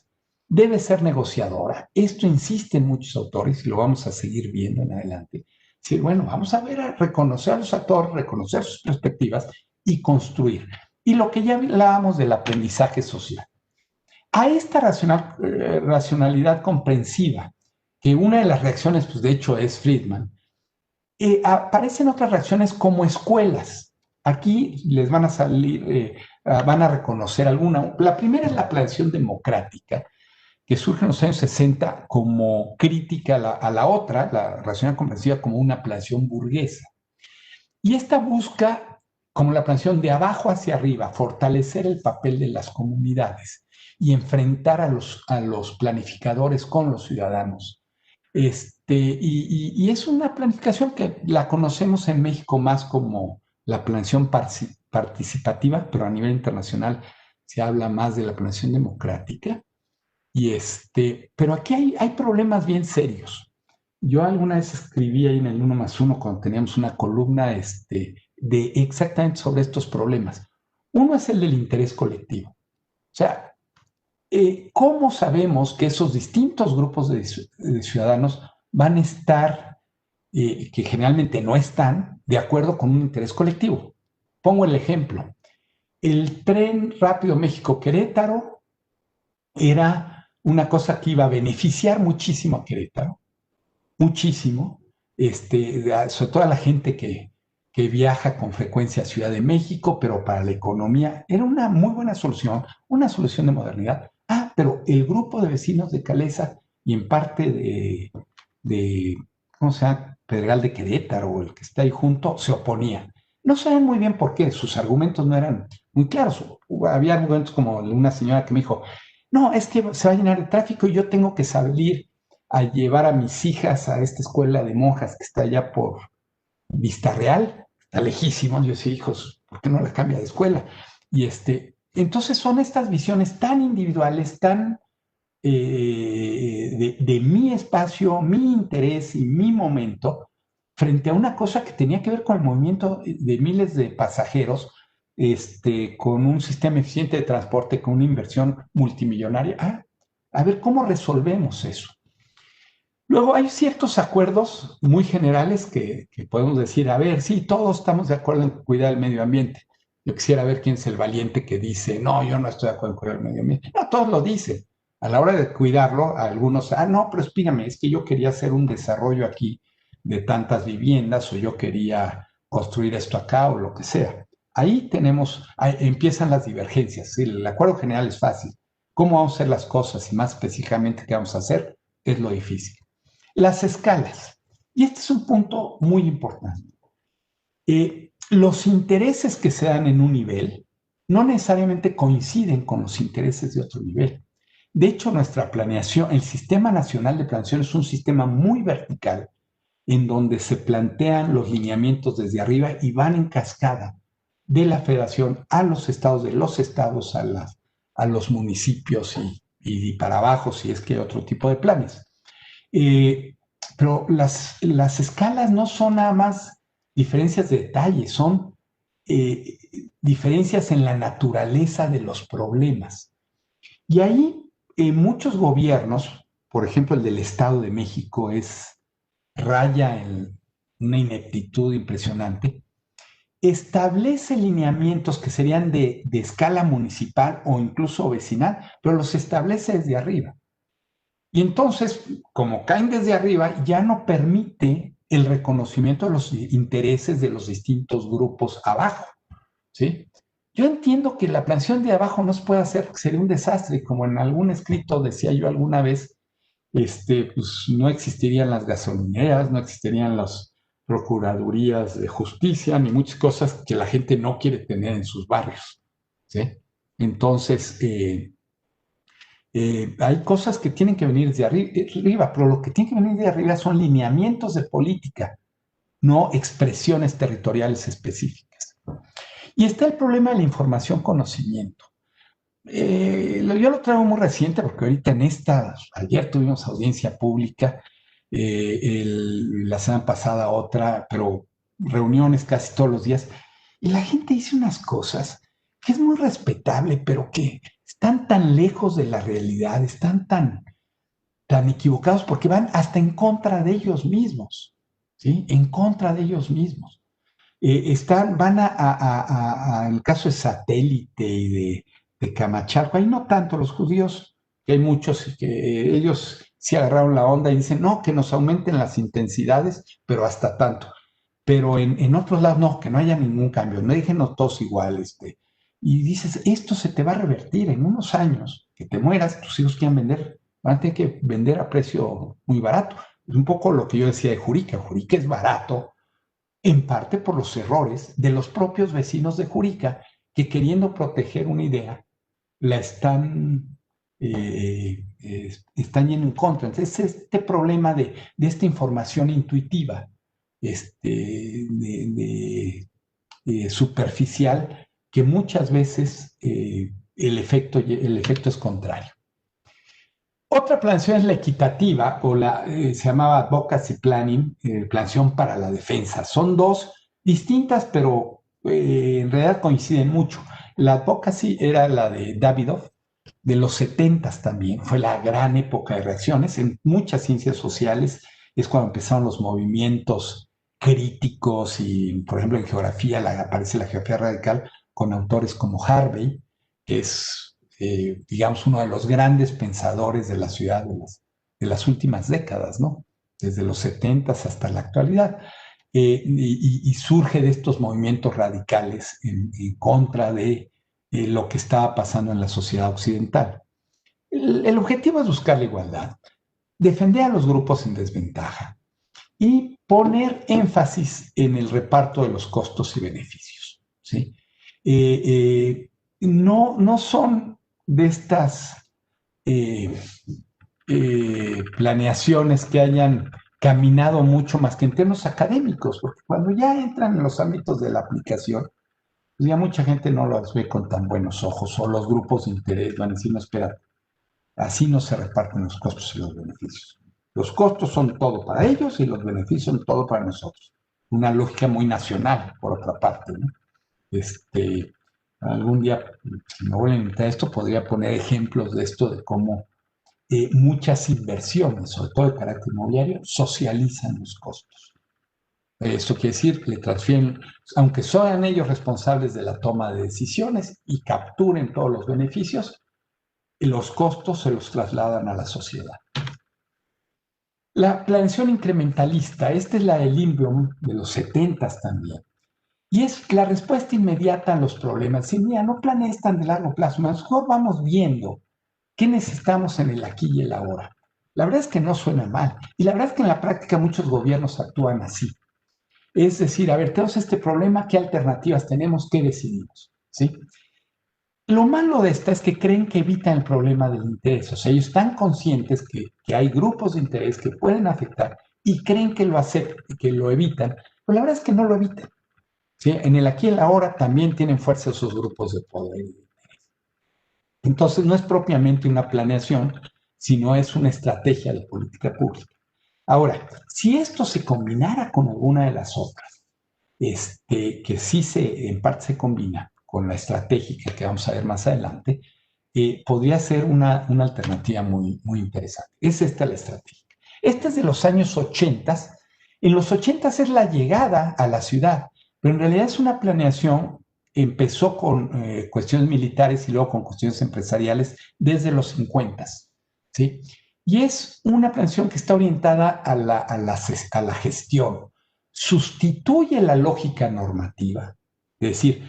Debe ser negociadora. Esto insisten muchos autores y lo vamos a seguir viendo en adelante. Sí, bueno, vamos a ver, a reconocer a los actores, reconocer sus perspectivas y construir. Y lo que ya hablábamos del aprendizaje social. A esta racionalidad comprensiva, que una de las reacciones, pues de hecho es Friedman, aparecen otras reacciones como escuelas. Aquí les van a salir, van a reconocer alguna. La primera es la planeación democrática, que surge en los años 60 como crítica a la otra, la racional comprensiva, como una planeación burguesa. Y esta busca, como la planeación de abajo hacia arriba, fortalecer el papel de las comunidades y enfrentar a los planificadores con los ciudadanos. Y es una planificación que la conocemos en México más como la planeación participativa, pero a nivel internacional se habla más de la planeación democrática. Pero aquí hay problemas bien serios. Yo alguna vez escribí ahí en el 1+1 cuando teníamos una columna de exactamente sobre estos problemas. Uno es el del interés colectivo. O sea, ¿cómo sabemos que esos distintos grupos de ciudadanos van a estar, que generalmente no están, de acuerdo con un interés colectivo? Pongo el ejemplo. El tren rápido México-Querétaro era una cosa que iba a beneficiar muchísimo a Querétaro, muchísimo, sobre todo a la gente que viaja con frecuencia a Ciudad de México, pero para la economía era una muy buena solución, una solución de modernidad. Pero el grupo de vecinos de Caleza y en parte ¿cómo se llama? Pedregal de Querétaro, el que está ahí junto, se oponía. No saben muy bien por qué, sus argumentos no eran muy claros. Había argumentos como una señora que me dijo, no, es que se va a llenar de tráfico y yo tengo que salir a llevar a mis hijas a esta escuela de monjas que está allá por Vista Real, está lejísimo. Yo decía, hijos, ¿por qué no la cambia de escuela? Y entonces son estas visiones tan individuales, tan de mi espacio, mi interés y mi momento, frente a una cosa que tenía que ver con el movimiento de miles de pasajeros, con un sistema eficiente de transporte, con una inversión multimillonaria. A ver cómo resolvemos eso. Luego hay ciertos acuerdos muy generales que podemos decir, a ver, sí, todos estamos de acuerdo en cuidar el medio ambiente. Yo quisiera ver quién es el valiente que dice, no, yo no estoy de acuerdo en cuidar el medio ambiente. No, todos lo dicen. A la hora de cuidarlo, algunos, no, pero espírame, es que yo quería hacer un desarrollo aquí de tantas viviendas o yo quería construir esto acá o lo que sea. Ahí empiezan las divergencias. ¿Sí? El acuerdo general es fácil. ¿Cómo vamos a hacer las cosas y más específicamente qué vamos a hacer? Es lo difícil. Las escalas. Y este es un punto muy importante. Los intereses que se dan en un nivel no necesariamente coinciden con los intereses de otro nivel. De hecho, nuestra planeación, el Sistema Nacional de Planeación es un sistema muy vertical en donde se plantean los lineamientos desde arriba y van en cascada de la federación a los estados, de los estados a los municipios y para abajo si es que hay otro tipo de planes. Pero las escalas no son nada más diferencias de detalle, son diferencias en la naturaleza de los problemas. Y ahí muchos gobiernos, por ejemplo el del Estado de México raya en una ineptitud impresionante, establece lineamientos que serían de escala municipal o incluso vecinal, pero los establece desde arriba. Y entonces, como caen desde arriba, ya no permite el reconocimiento de los intereses de los distintos grupos abajo, ¿sí? Yo entiendo que la planeación de abajo no se puede hacer porque sería un desastre, como en algún escrito decía yo alguna vez, pues no existirían las gasolineras, no existirían las procuradurías de justicia, ni muchas cosas que la gente no quiere tener en sus barrios, ¿sí? Entonces, hay cosas que tienen que venir de arriba, pero lo que tiene que venir de arriba son lineamientos de política, no expresiones territoriales específicas. Y está el problema de la información-conocimiento. Yo lo traigo muy reciente porque ahorita ayer tuvimos audiencia pública, la semana pasada otra, pero reuniones casi todos los días, y la gente dice unas cosas que es muy respetable, pero que están tan lejos de la realidad, están tan equivocados porque van hasta en contra de ellos mismos, ¿sí? En contra de ellos mismos. Van en el caso de Satélite y de Camachalco, ahí no tanto los judíos, que hay muchos que ellos sí agarraron la onda y dicen, no, que nos aumenten las intensidades, pero hasta tanto. Pero en otros lados no, que no haya ningún cambio, no déjenos todos iguales. Y dices, esto se te va a revertir en unos años, que te mueras, tus hijos quieran vender, van a tener que vender a precio muy barato. Es un poco lo que yo decía de Jurica. Jurica es barato, en parte por los errores de los propios vecinos de Jurica, que queriendo proteger una idea, la están yendo en contra. Entonces, este problema de esta información intuitiva, superficial, que muchas veces el efecto es contrario. Otra planeación es la equitativa, o se llamaba Advocacy Planning, planeación para la defensa. Son dos distintas, pero en realidad coinciden mucho. La Advocacy era la de Davidoff, de los 70s también. Fue la gran época de reacciones. En muchas ciencias sociales es cuando empezaron los movimientos críticos y, por ejemplo, en geografía aparece la geografía radical con autores como Harvey, que es digamos, uno de los grandes pensadores de la ciudad de las últimas décadas, ¿no? Desde los 70s hasta la actualidad. Y surge de estos movimientos radicales en contra de lo que estaba pasando en la sociedad occidental. El objetivo es buscar la igualdad, defender a los grupos en desventaja y poner énfasis en el reparto de los costos y beneficios, ¿sí? No son de estas planeaciones que hayan caminado mucho más que en términos académicos, porque cuando ya entran en los ámbitos de la aplicación, pues ya mucha gente no los ve con tan buenos ojos, o los grupos de interés van a decir, no, espera, así no se reparten los costos y los beneficios. Los costos son todo para ellos y los beneficios son todo para nosotros. Una lógica muy nacional, por otra parte, ¿no? Algún día, si me vuelven a invitar a esto, podría poner ejemplos de esto, de cómo muchas inversiones, sobre todo de carácter inmobiliario, socializan los costos. Esto quiere decir que le transfieren, aunque sean ellos responsables de la toma de decisiones y capturen todos los beneficios, los costos se los trasladan a la sociedad. La planeación incrementalista, esta es la de Lindblom de los 70s también. Y es la respuesta inmediata a los problemas. Si mira, no planees tan de largo plazo, mejor vamos viendo qué necesitamos en el aquí y el ahora. La verdad es que no suena mal. Y la verdad es que en la práctica muchos gobiernos actúan así. Es decir, a ver, tenemos este problema, ¿qué alternativas tenemos? ¿Qué decidimos? ¿Sí? Lo malo de esta es que creen que evitan el problema del interés. O sea, ellos están conscientes que hay grupos de interés que pueden afectar y creen que lo aceptan, que lo evitan, pero la verdad es que no lo evitan. ¿Sí? En el aquí y el ahora también tienen fuerza esos grupos de poder. Entonces, no es propiamente una planeación, sino es una estrategia de política pública. Ahora, si esto se combinara con alguna de las otras, que sí en parte se combina con la estratégica que vamos a ver más adelante, podría ser una alternativa muy interesante. Es esta la estrategia. Esta es de los años 80. En los 80 es la llegada a la ciudad, pero en realidad es una planeación, empezó con cuestiones militares y luego con cuestiones empresariales desde los 50, ¿sí? Y es una planeación que está orientada a la gestión, sustituye la lógica normativa, es decir,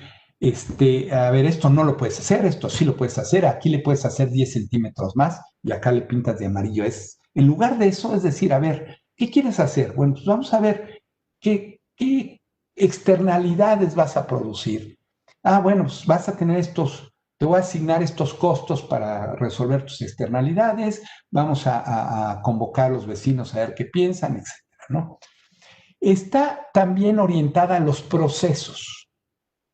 a ver, esto no lo puedes hacer, esto sí lo puedes hacer, aquí le puedes hacer 10 centímetros más y acá le pintas de amarillo. En lugar de eso, es decir, a ver, ¿qué quieres hacer? Bueno, pues vamos a ver qué externalidades vas a producir. Ah, bueno, pues vas a tener te voy a asignar estos costos para resolver tus externalidades, vamos a convocar a los vecinos a ver qué piensan, etcétera, ¿no? Está también orientada a los procesos.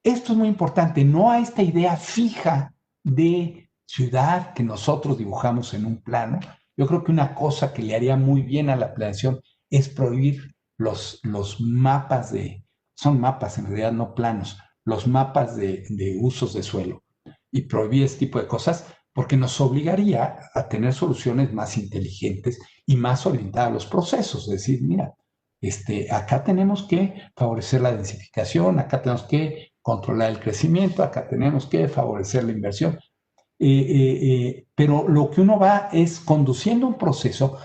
Esto es muy importante, no a esta idea fija de ciudad que nosotros dibujamos en un plano. Yo creo que una cosa que le haría muy bien a la planeación es prohibir los mapas son mapas en realidad, no planos, los mapas de usos de suelo y prohibir este tipo de cosas porque nos obligaría a tener soluciones más inteligentes y más orientadas a los procesos. Es decir, mira, acá tenemos que favorecer la densificación, acá tenemos que controlar el crecimiento, acá tenemos que favorecer la inversión. Pero lo que uno va es conduciendo un proceso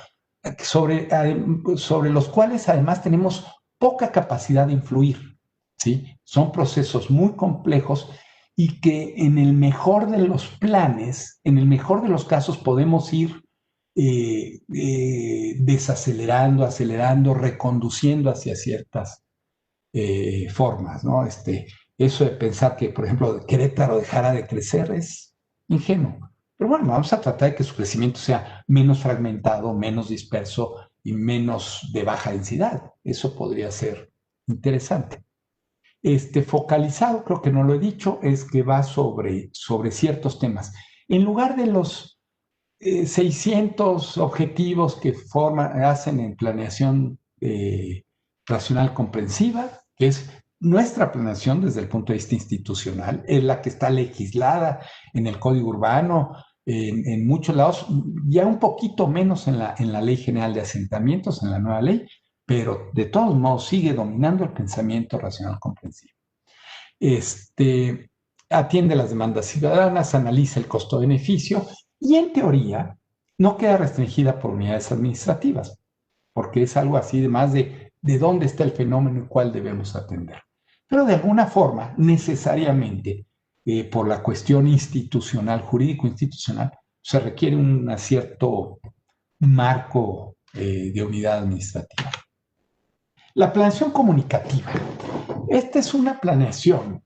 sobre los cuales además tenemos poca capacidad de influir, ¿sí? Son procesos muy complejos y que en el mejor de los planes, en el mejor de los casos podemos ir desacelerando, acelerando, reconduciendo hacia ciertas formas, ¿no? Eso de pensar que, por ejemplo, Querétaro dejara de crecer es ingenuo. Pero bueno, vamos a tratar de que su crecimiento sea menos fragmentado, menos disperso y menos de baja densidad. Eso podría ser interesante. Focalizado, creo que no lo he dicho, es que va sobre ciertos temas. En lugar de los 600 objetivos que hacen en planeación racional comprensiva, que es nuestra planeación desde el punto de vista institucional, es la que está legislada en el Código Urbano, en muchos lados, ya un poquito menos en la Ley General de Asentamientos, en la nueva ley, pero de todos modos sigue dominando el pensamiento racional comprensivo. Atiende las demandas ciudadanas, analiza el costo-beneficio y en teoría no queda restringida por unidades administrativas, porque es algo así de más de dónde está el fenómeno y cuál debemos atender. Pero de alguna forma, necesariamente, por la cuestión institucional, jurídico-institucional, se requiere un cierto marco de unidad administrativa. La planeación comunicativa. Esta es una planeación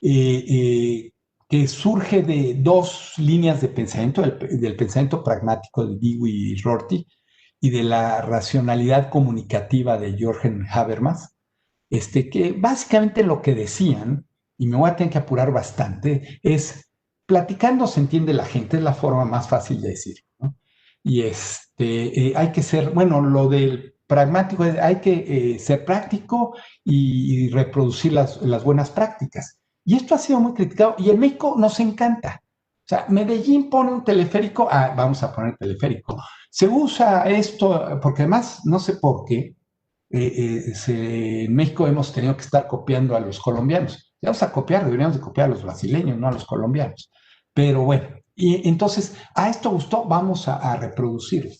que surge de dos líneas de pensamiento, del pensamiento pragmático de Dewey y Rorty y de la racionalidad comunicativa de Jürgen Habermas, que básicamente lo que decían, y me voy a tener que apurar bastante, es platicando se entiende la gente, es la forma más fácil de decirlo, ¿no? Y hay que ser, bueno, lo del pragmático, hay que ser práctico y reproducir las buenas prácticas. Y esto ha sido muy criticado y en México nos encanta. O sea, Medellín pone un teleférico, vamos a poner teleférico. Se usa esto, porque además, no sé por qué, en México hemos tenido que estar copiando a los colombianos. Si vamos a copiar, deberíamos de copiar a los brasileños, no a los colombianos. Pero bueno, y entonces a esto gustó, vamos a reproducirlo.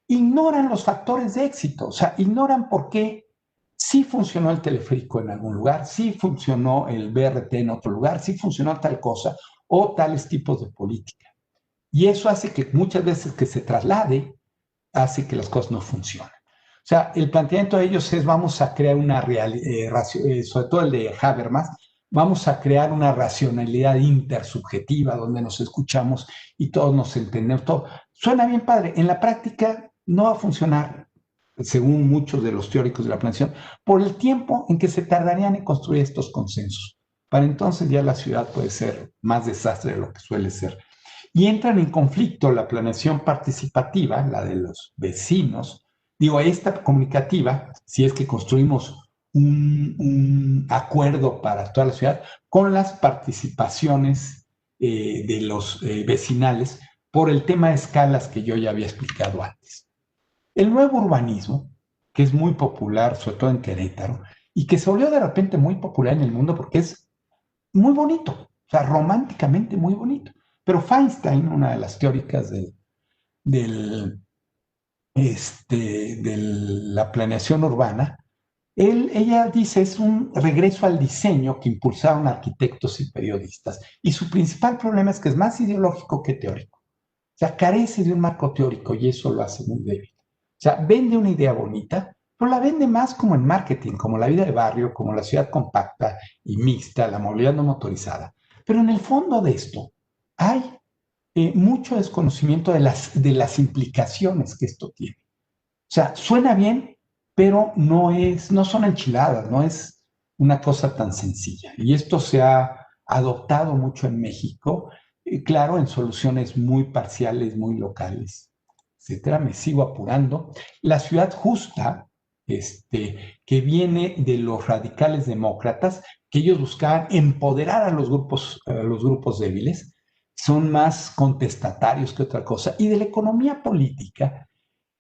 Ignoran los factores de éxito, o sea, ignoran por qué Sí funcionó el teleférico en algún lugar, sí funcionó el BRT en otro lugar, sí funcionó tal cosa o tales tipos de política. Y eso hace que muchas veces que se traslade, hace que las cosas no funcionen. O sea, el planteamiento de ellos es vamos a crear una sobre todo el de Habermas, vamos a crear una racionalidad intersubjetiva donde nos escuchamos y todos nos entendemos. Todo. Suena bien padre. En la práctica no va a funcionar, según muchos de los teóricos de la planeación, por el tiempo en que se tardarían en construir estos consensos. Para entonces ya la ciudad puede ser más desastre de lo que suele ser. Y entran en conflicto la planeación participativa, la de los vecinos, digo, esta comunicativa, si es que construimos un acuerdo para toda la ciudad, con las participaciones de los vecinales por el tema de escalas que yo ya había explicado antes. El nuevo urbanismo, que es muy popular, sobre todo en Querétaro, y que se volvió de repente muy popular en el mundo porque es muy bonito, o sea, románticamente muy bonito. Pero Feinstein, una de las teóricas del, de la planeación urbana, ella dice es un regreso al diseño que impulsaron arquitectos y periodistas. Y su principal problema es que es más ideológico que teórico. O sea, carece de un marco teórico y eso lo hace muy débil. O sea, vende una idea bonita, pero la vende más como en marketing, como la vida de barrio, como la ciudad compacta y mixta, la movilidad no motorizada. Pero en el fondo de esto hay mucho desconocimiento de las implicaciones que esto tiene. O sea, suena bien, pero no son enchiladas, no es una cosa tan sencilla. Y esto se ha adoptado mucho en México, claro, en soluciones muy parciales, muy locales, etcétera. Me sigo apurando. La ciudad justa, que viene de los radicales demócratas, que ellos buscaban empoderar a los grupos débiles, son más contestatarios que otra cosa, y de la economía política,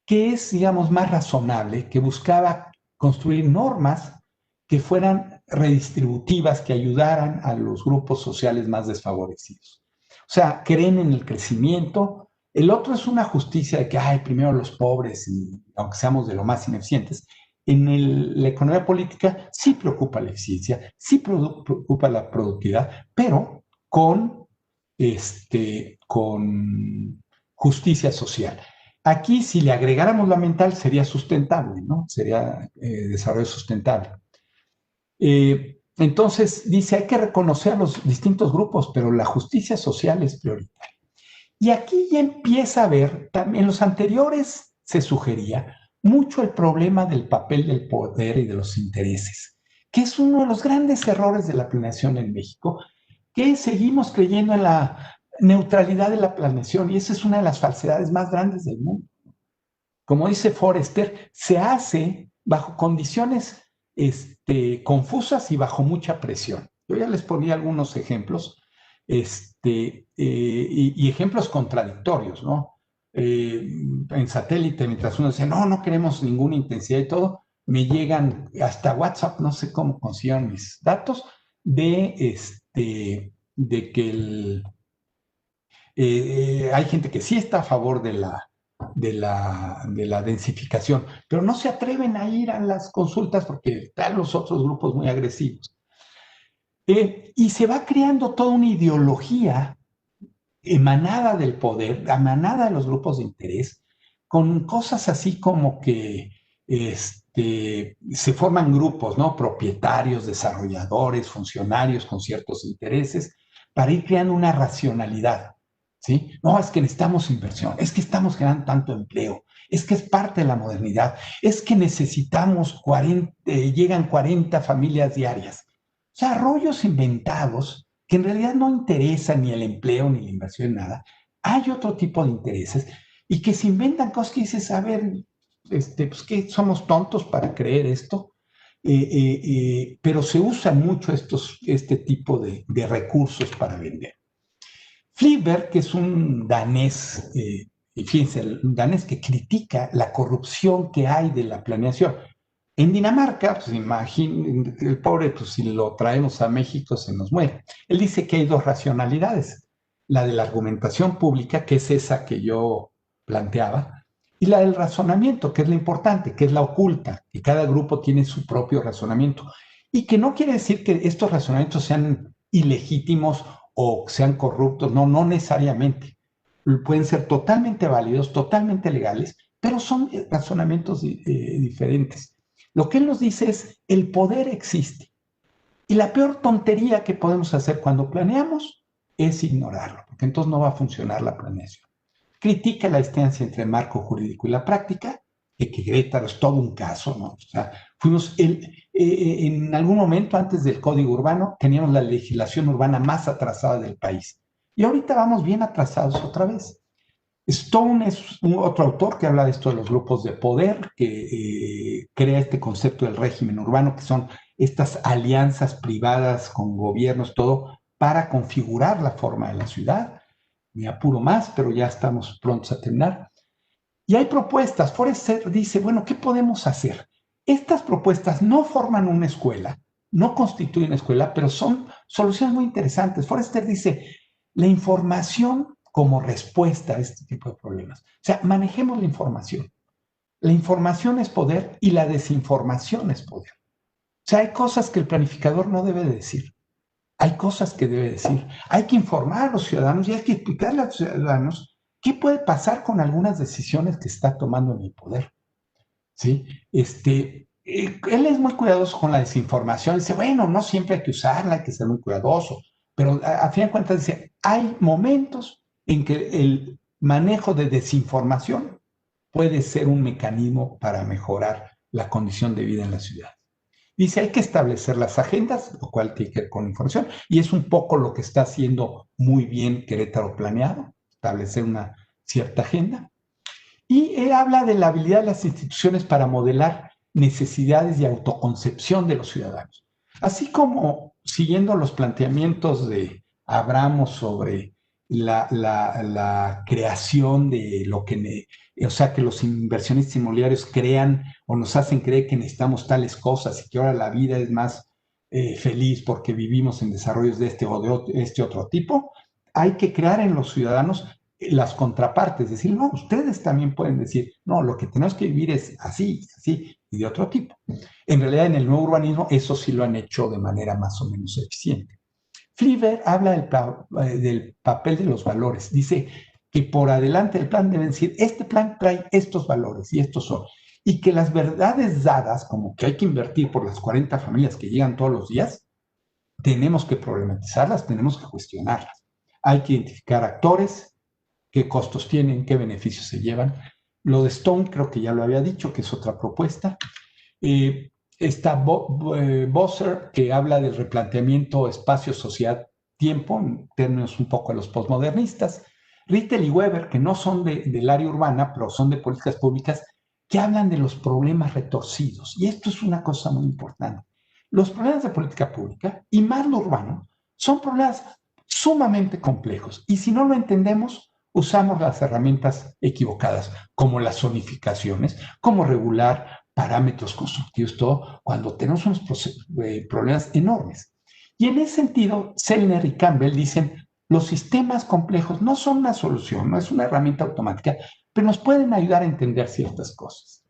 que es, digamos, más razonable, que buscaba construir normas que fueran redistributivas, que ayudaran a los grupos sociales más desfavorecidos. O sea, creen en el crecimiento. El otro es una justicia de que, ay, primero los pobres, y aunque seamos de lo más ineficientes, la economía política sí preocupa la eficiencia, sí preocupa la productividad, pero con justicia social. Aquí, si le agregáramos la mental, sería sustentable, ¿no? Sería desarrollo sustentable. Entonces, dice, hay que reconocer a los distintos grupos, pero la justicia social es prioritaria. Y aquí ya empieza a ver, también en los anteriores se sugería mucho el problema del papel del poder y de los intereses, que es uno de los grandes errores de la planeación en México, que seguimos creyendo en la neutralidad de la planeación, y esa es una de las falsedades más grandes del mundo. Como dice Forrester, se hace bajo condiciones confusas y bajo mucha presión. Yo ya les ponía algunos ejemplos y ejemplos contradictorios, ¿no? En satélite, mientras uno dice, no queremos ninguna intensidad y todo, me llegan hasta WhatsApp, no sé cómo consiguieron mis datos, de que hay gente que sí está a favor de la densificación, pero no se atreven a ir a las consultas porque están los otros grupos muy agresivos. Y se va creando toda una ideología emanada del poder, emanada de los grupos de interés, con cosas así como que se forman grupos, ¿no? Propietarios, desarrolladores, funcionarios con ciertos intereses, para ir creando una racionalidad. ¿Sí? No, es que necesitamos inversión, es que estamos generando tanto empleo, es que es parte de la modernidad, es que necesitamos llegan 40 familias diarias. O sea, rollos inventados que en realidad no interesan ni el empleo ni la inversión, nada. Hay otro tipo de intereses y que se inventan cosas que dices, a ver, pues que somos tontos para creer esto, pero se usan mucho este tipo de recursos para vender. Fliberg, que es un danés, fíjense, un danés que critica la corrupción que hay de la planeación. En Dinamarca, pues imagínense, el pobre, pues si lo traemos a México se nos muere. Él dice que hay dos racionalidades. La de la argumentación pública, que es esa que yo planteaba, y la del razonamiento, que es la importante, que es la oculta, que cada grupo tiene su propio razonamiento. Y que no quiere decir que estos razonamientos sean ilegítimos o sean corruptos, no, no necesariamente. Pueden ser totalmente válidos, totalmente legales, pero son razonamientos diferentes. Lo que él nos dice es, el poder existe. Y la peor tontería que podemos hacer cuando planeamos es ignorarlo, porque entonces no va a funcionar la planeación. Critica la distancia entre el marco jurídico y la práctica, que Querétaro es todo un caso, ¿no? O sea, en algún momento antes del Código Urbano teníamos la legislación urbana más atrasada del país. Y ahorita vamos bien atrasados otra vez. Stone es otro autor que habla de esto de los grupos de poder, que crea este concepto del régimen urbano, que son estas alianzas privadas con gobiernos, todo, para configurar la forma de la ciudad. Me apuro más, pero ya estamos prontos a terminar. Y hay propuestas. Forrester dice, bueno, ¿qué podemos hacer? Estas propuestas no forman una escuela, no constituyen una escuela, pero son soluciones muy interesantes. Forrester dice, la información como respuesta a este tipo de problemas. O sea, manejemos la información. La información es poder y la desinformación es poder. O sea, hay cosas que el planificador no debe decir. Hay cosas que debe decir. Hay que informar a los ciudadanos y hay que explicarle a los ciudadanos qué puede pasar con algunas decisiones que está tomando en el poder. ¿Sí? Él es muy cuidadoso con la desinformación. Dice, bueno, no siempre hay que usarla, hay que ser muy cuidadoso. Pero a fin de cuentas dice, hay momentos en que el manejo de desinformación puede ser un mecanismo para mejorar la condición de vida en la ciudad. Dice, hay que establecer las agendas, lo cual tiene que ver con información, y es un poco lo que está haciendo muy bien Querétaro Planeado, establecer una cierta agenda. Y él habla de la habilidad de las instituciones para modelar necesidades y autoconcepción de los ciudadanos. Así como siguiendo los planteamientos de Abramo sobre la creación de lo que, o sea, que los inversionistas inmobiliarios crean o nos hacen creer que necesitamos tales cosas y que ahora la vida es más feliz porque vivimos en desarrollos de este o de este otro tipo, hay que crear en los ciudadanos las contrapartes, decir, no, ustedes también pueden decir, no, lo que tenemos que vivir es así, así y de otro tipo. En realidad, en el nuevo urbanismo, eso sí lo han hecho de manera más o menos eficiente. Fliver habla del papel de los valores. Dice que por adelante del plan deben decir, este plan trae estos valores y estos son. Y que las verdades dadas, como que hay que invertir por las 40 familias que llegan todos los días, tenemos que problematizarlas, tenemos que cuestionarlas. Hay que identificar actores, qué costos tienen, qué beneficios se llevan. Lo de Stone creo que ya lo había dicho, que es otra propuesta. Está Bosser, que habla del replanteamiento espacio, sociedad, tiempo, en términos un poco de los postmodernistas. Rittel y Weber, que no son del área urbana, pero son de políticas públicas, que hablan de los problemas retorcidos. Y esto es una cosa muy importante. Los problemas de política pública, y más lo urbano, son problemas sumamente complejos. Y si no lo entendemos, usamos las herramientas equivocadas, como las zonificaciones, como regular parámetros constructivos, todo, cuando tenemos unos problemas enormes. Y en ese sentido, Sellner y Campbell dicen, los sistemas complejos no son una solución, no es una herramienta automática, pero nos pueden ayudar a entender ciertas cosas.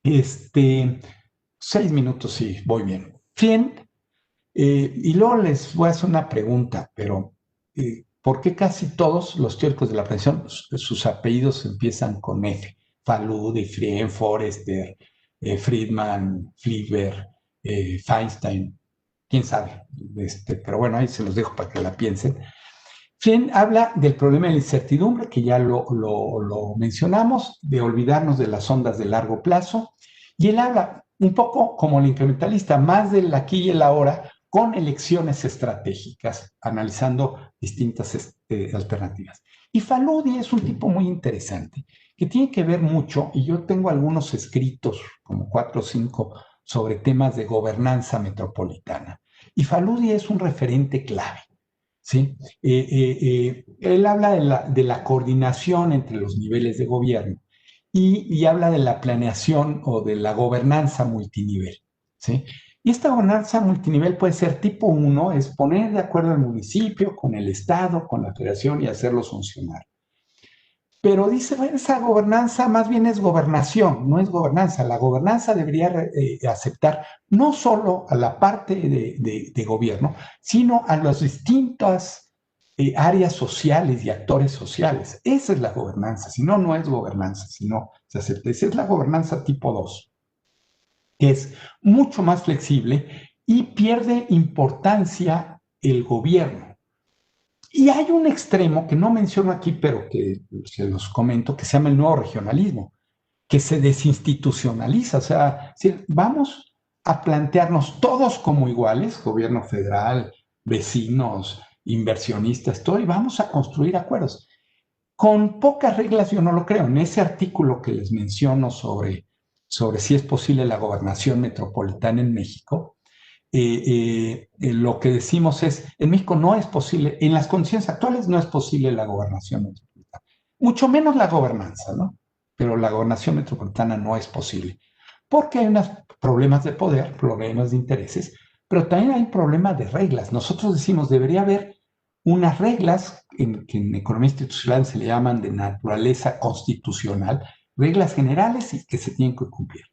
6 minutos, sí, voy bien. Bien, y luego les voy a hacer una pregunta, pero ¿por qué casi todos los teóricos de la planeación, sus apellidos empiezan con F? Faludi, Frien, Forrester, Friedman, Fliver, Feinstein, quién sabe. Pero bueno, ahí se los dejo para que la piensen. Frien habla del problema de la incertidumbre, que ya lo mencionamos, de olvidarnos de las ondas de largo plazo, y él habla un poco como el incrementalista, más del aquí y el ahora, con elecciones estratégicas, analizando distintas alternativas. Y Faludi es un tipo muy interesante, que tiene que ver mucho, y yo tengo algunos escritos, como 4 o 5, sobre temas de gobernanza metropolitana. Y Faludi es un referente clave. ¿Sí? Él habla de la coordinación entre los niveles de gobierno y habla de la planeación o de la gobernanza multinivel. ¿Sí? Y esta gobernanza multinivel puede ser tipo 1, es poner de acuerdo al municipio, con el Estado, con la federación y hacerlos funcionar. Pero dice, bueno, esa gobernanza más bien es gobernación, no es gobernanza. La gobernanza debería aceptar no solo a la parte de gobierno, sino a las distintas áreas sociales y actores sociales. Esa es la gobernanza, si no, no es gobernanza, si no se acepta. Esa es la gobernanza tipo 2, que es mucho más flexible y pierde importancia el gobierno. Y hay un extremo que no menciono aquí, pero que se los comento, que se llama el nuevo regionalismo, que se desinstitucionaliza. O sea, vamos a plantearnos todos como iguales, gobierno federal, vecinos, inversionistas, todo, y vamos a construir acuerdos. Con pocas reglas yo no lo creo. En ese artículo que les menciono sobre si es posible la gobernación metropolitana en México, lo que decimos es, en México no es posible, en las condiciones actuales no es posible la gobernación metropolitana, mucho menos la gobernanza, ¿no? Pero la gobernación metropolitana no es posible, porque hay unos problemas de poder, problemas de intereses, pero también hay problemas de reglas. Nosotros decimos, debería haber unas reglas que en economía institucional se le llaman de naturaleza constitucional, reglas generales y que se tienen que cumplir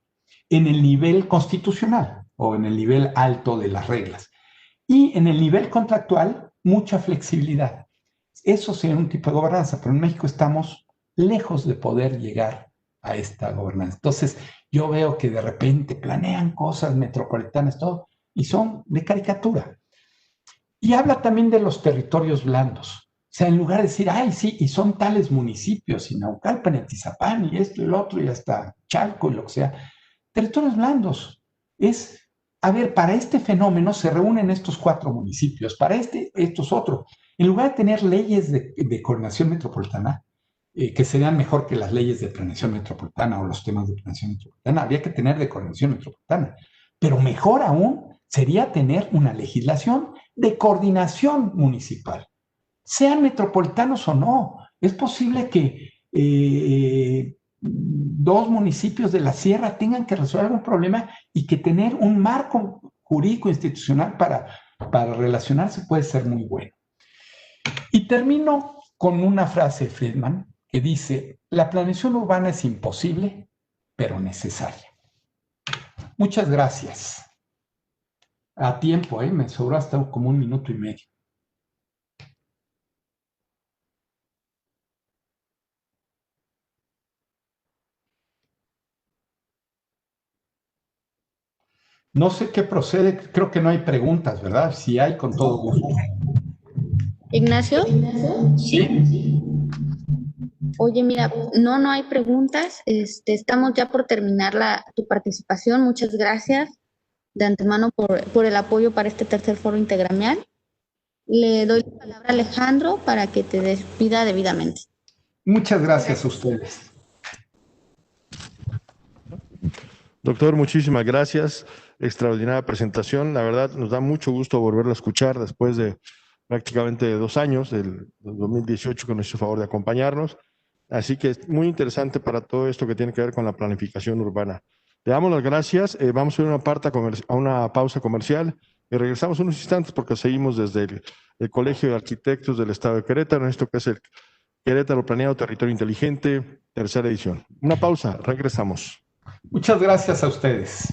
en el nivel constitucional o en el nivel alto de las reglas. Y en el nivel contractual, mucha flexibilidad. Eso sería un tipo de gobernanza, pero en México estamos lejos de poder llegar a esta gobernanza. Entonces, yo veo que de repente planean cosas metropolitanas, todo, y son de caricatura. Y habla también de los territorios blandos. O sea, en lugar de decir, ay, sí, y son tales municipios, y Naucalpan, y Atizapán, y esto y lo otro, y hasta Chalco, y lo que sea, territorios blandos. Es, a ver, para este fenómeno se reúnen estos 4 municipios, para estos otros. En lugar de tener leyes de coordinación metropolitana, que serían mejor que las leyes de planeación metropolitana o los temas de planeación metropolitana, habría que tener de coordinación metropolitana. Pero mejor aún sería tener una legislación de coordinación municipal, sean metropolitanos o no. Es posible que 2 municipios de la sierra tengan que resolver un problema y que tener un marco jurídico institucional para relacionarse puede ser muy bueno. Y termino con una frase de Friedman que dice, la planeación urbana es imposible, pero necesaria. Muchas gracias. A tiempo, me sobró hasta como 1 minuto y medio. No sé qué procede, creo que no hay preguntas, ¿verdad? Si hay, con todo gusto. Ignacio. Sí. Oye, mira, no hay preguntas. Estamos ya por terminar tu participación. Muchas gracias de antemano por el apoyo para este tercer foro integramial. Le doy la palabra a Alejandro para que te despida debidamente. Muchas gracias a ustedes. Doctor, muchísimas gracias. Extraordinaria presentación. La verdad, nos da mucho gusto volverla a escuchar después de prácticamente 2 años, del 2018, que nos hizo favor de acompañarnos. Así que es muy interesante para todo esto que tiene que ver con la planificación urbana. Le damos las gracias. Vamos a ir a una pausa comercial y regresamos unos instantes porque seguimos desde el Colegio de Arquitectos del Estado de Querétaro, en esto que es el Querétaro Planeado Territorio Inteligente, tercera edición. Una pausa, regresamos. Muchas gracias a ustedes.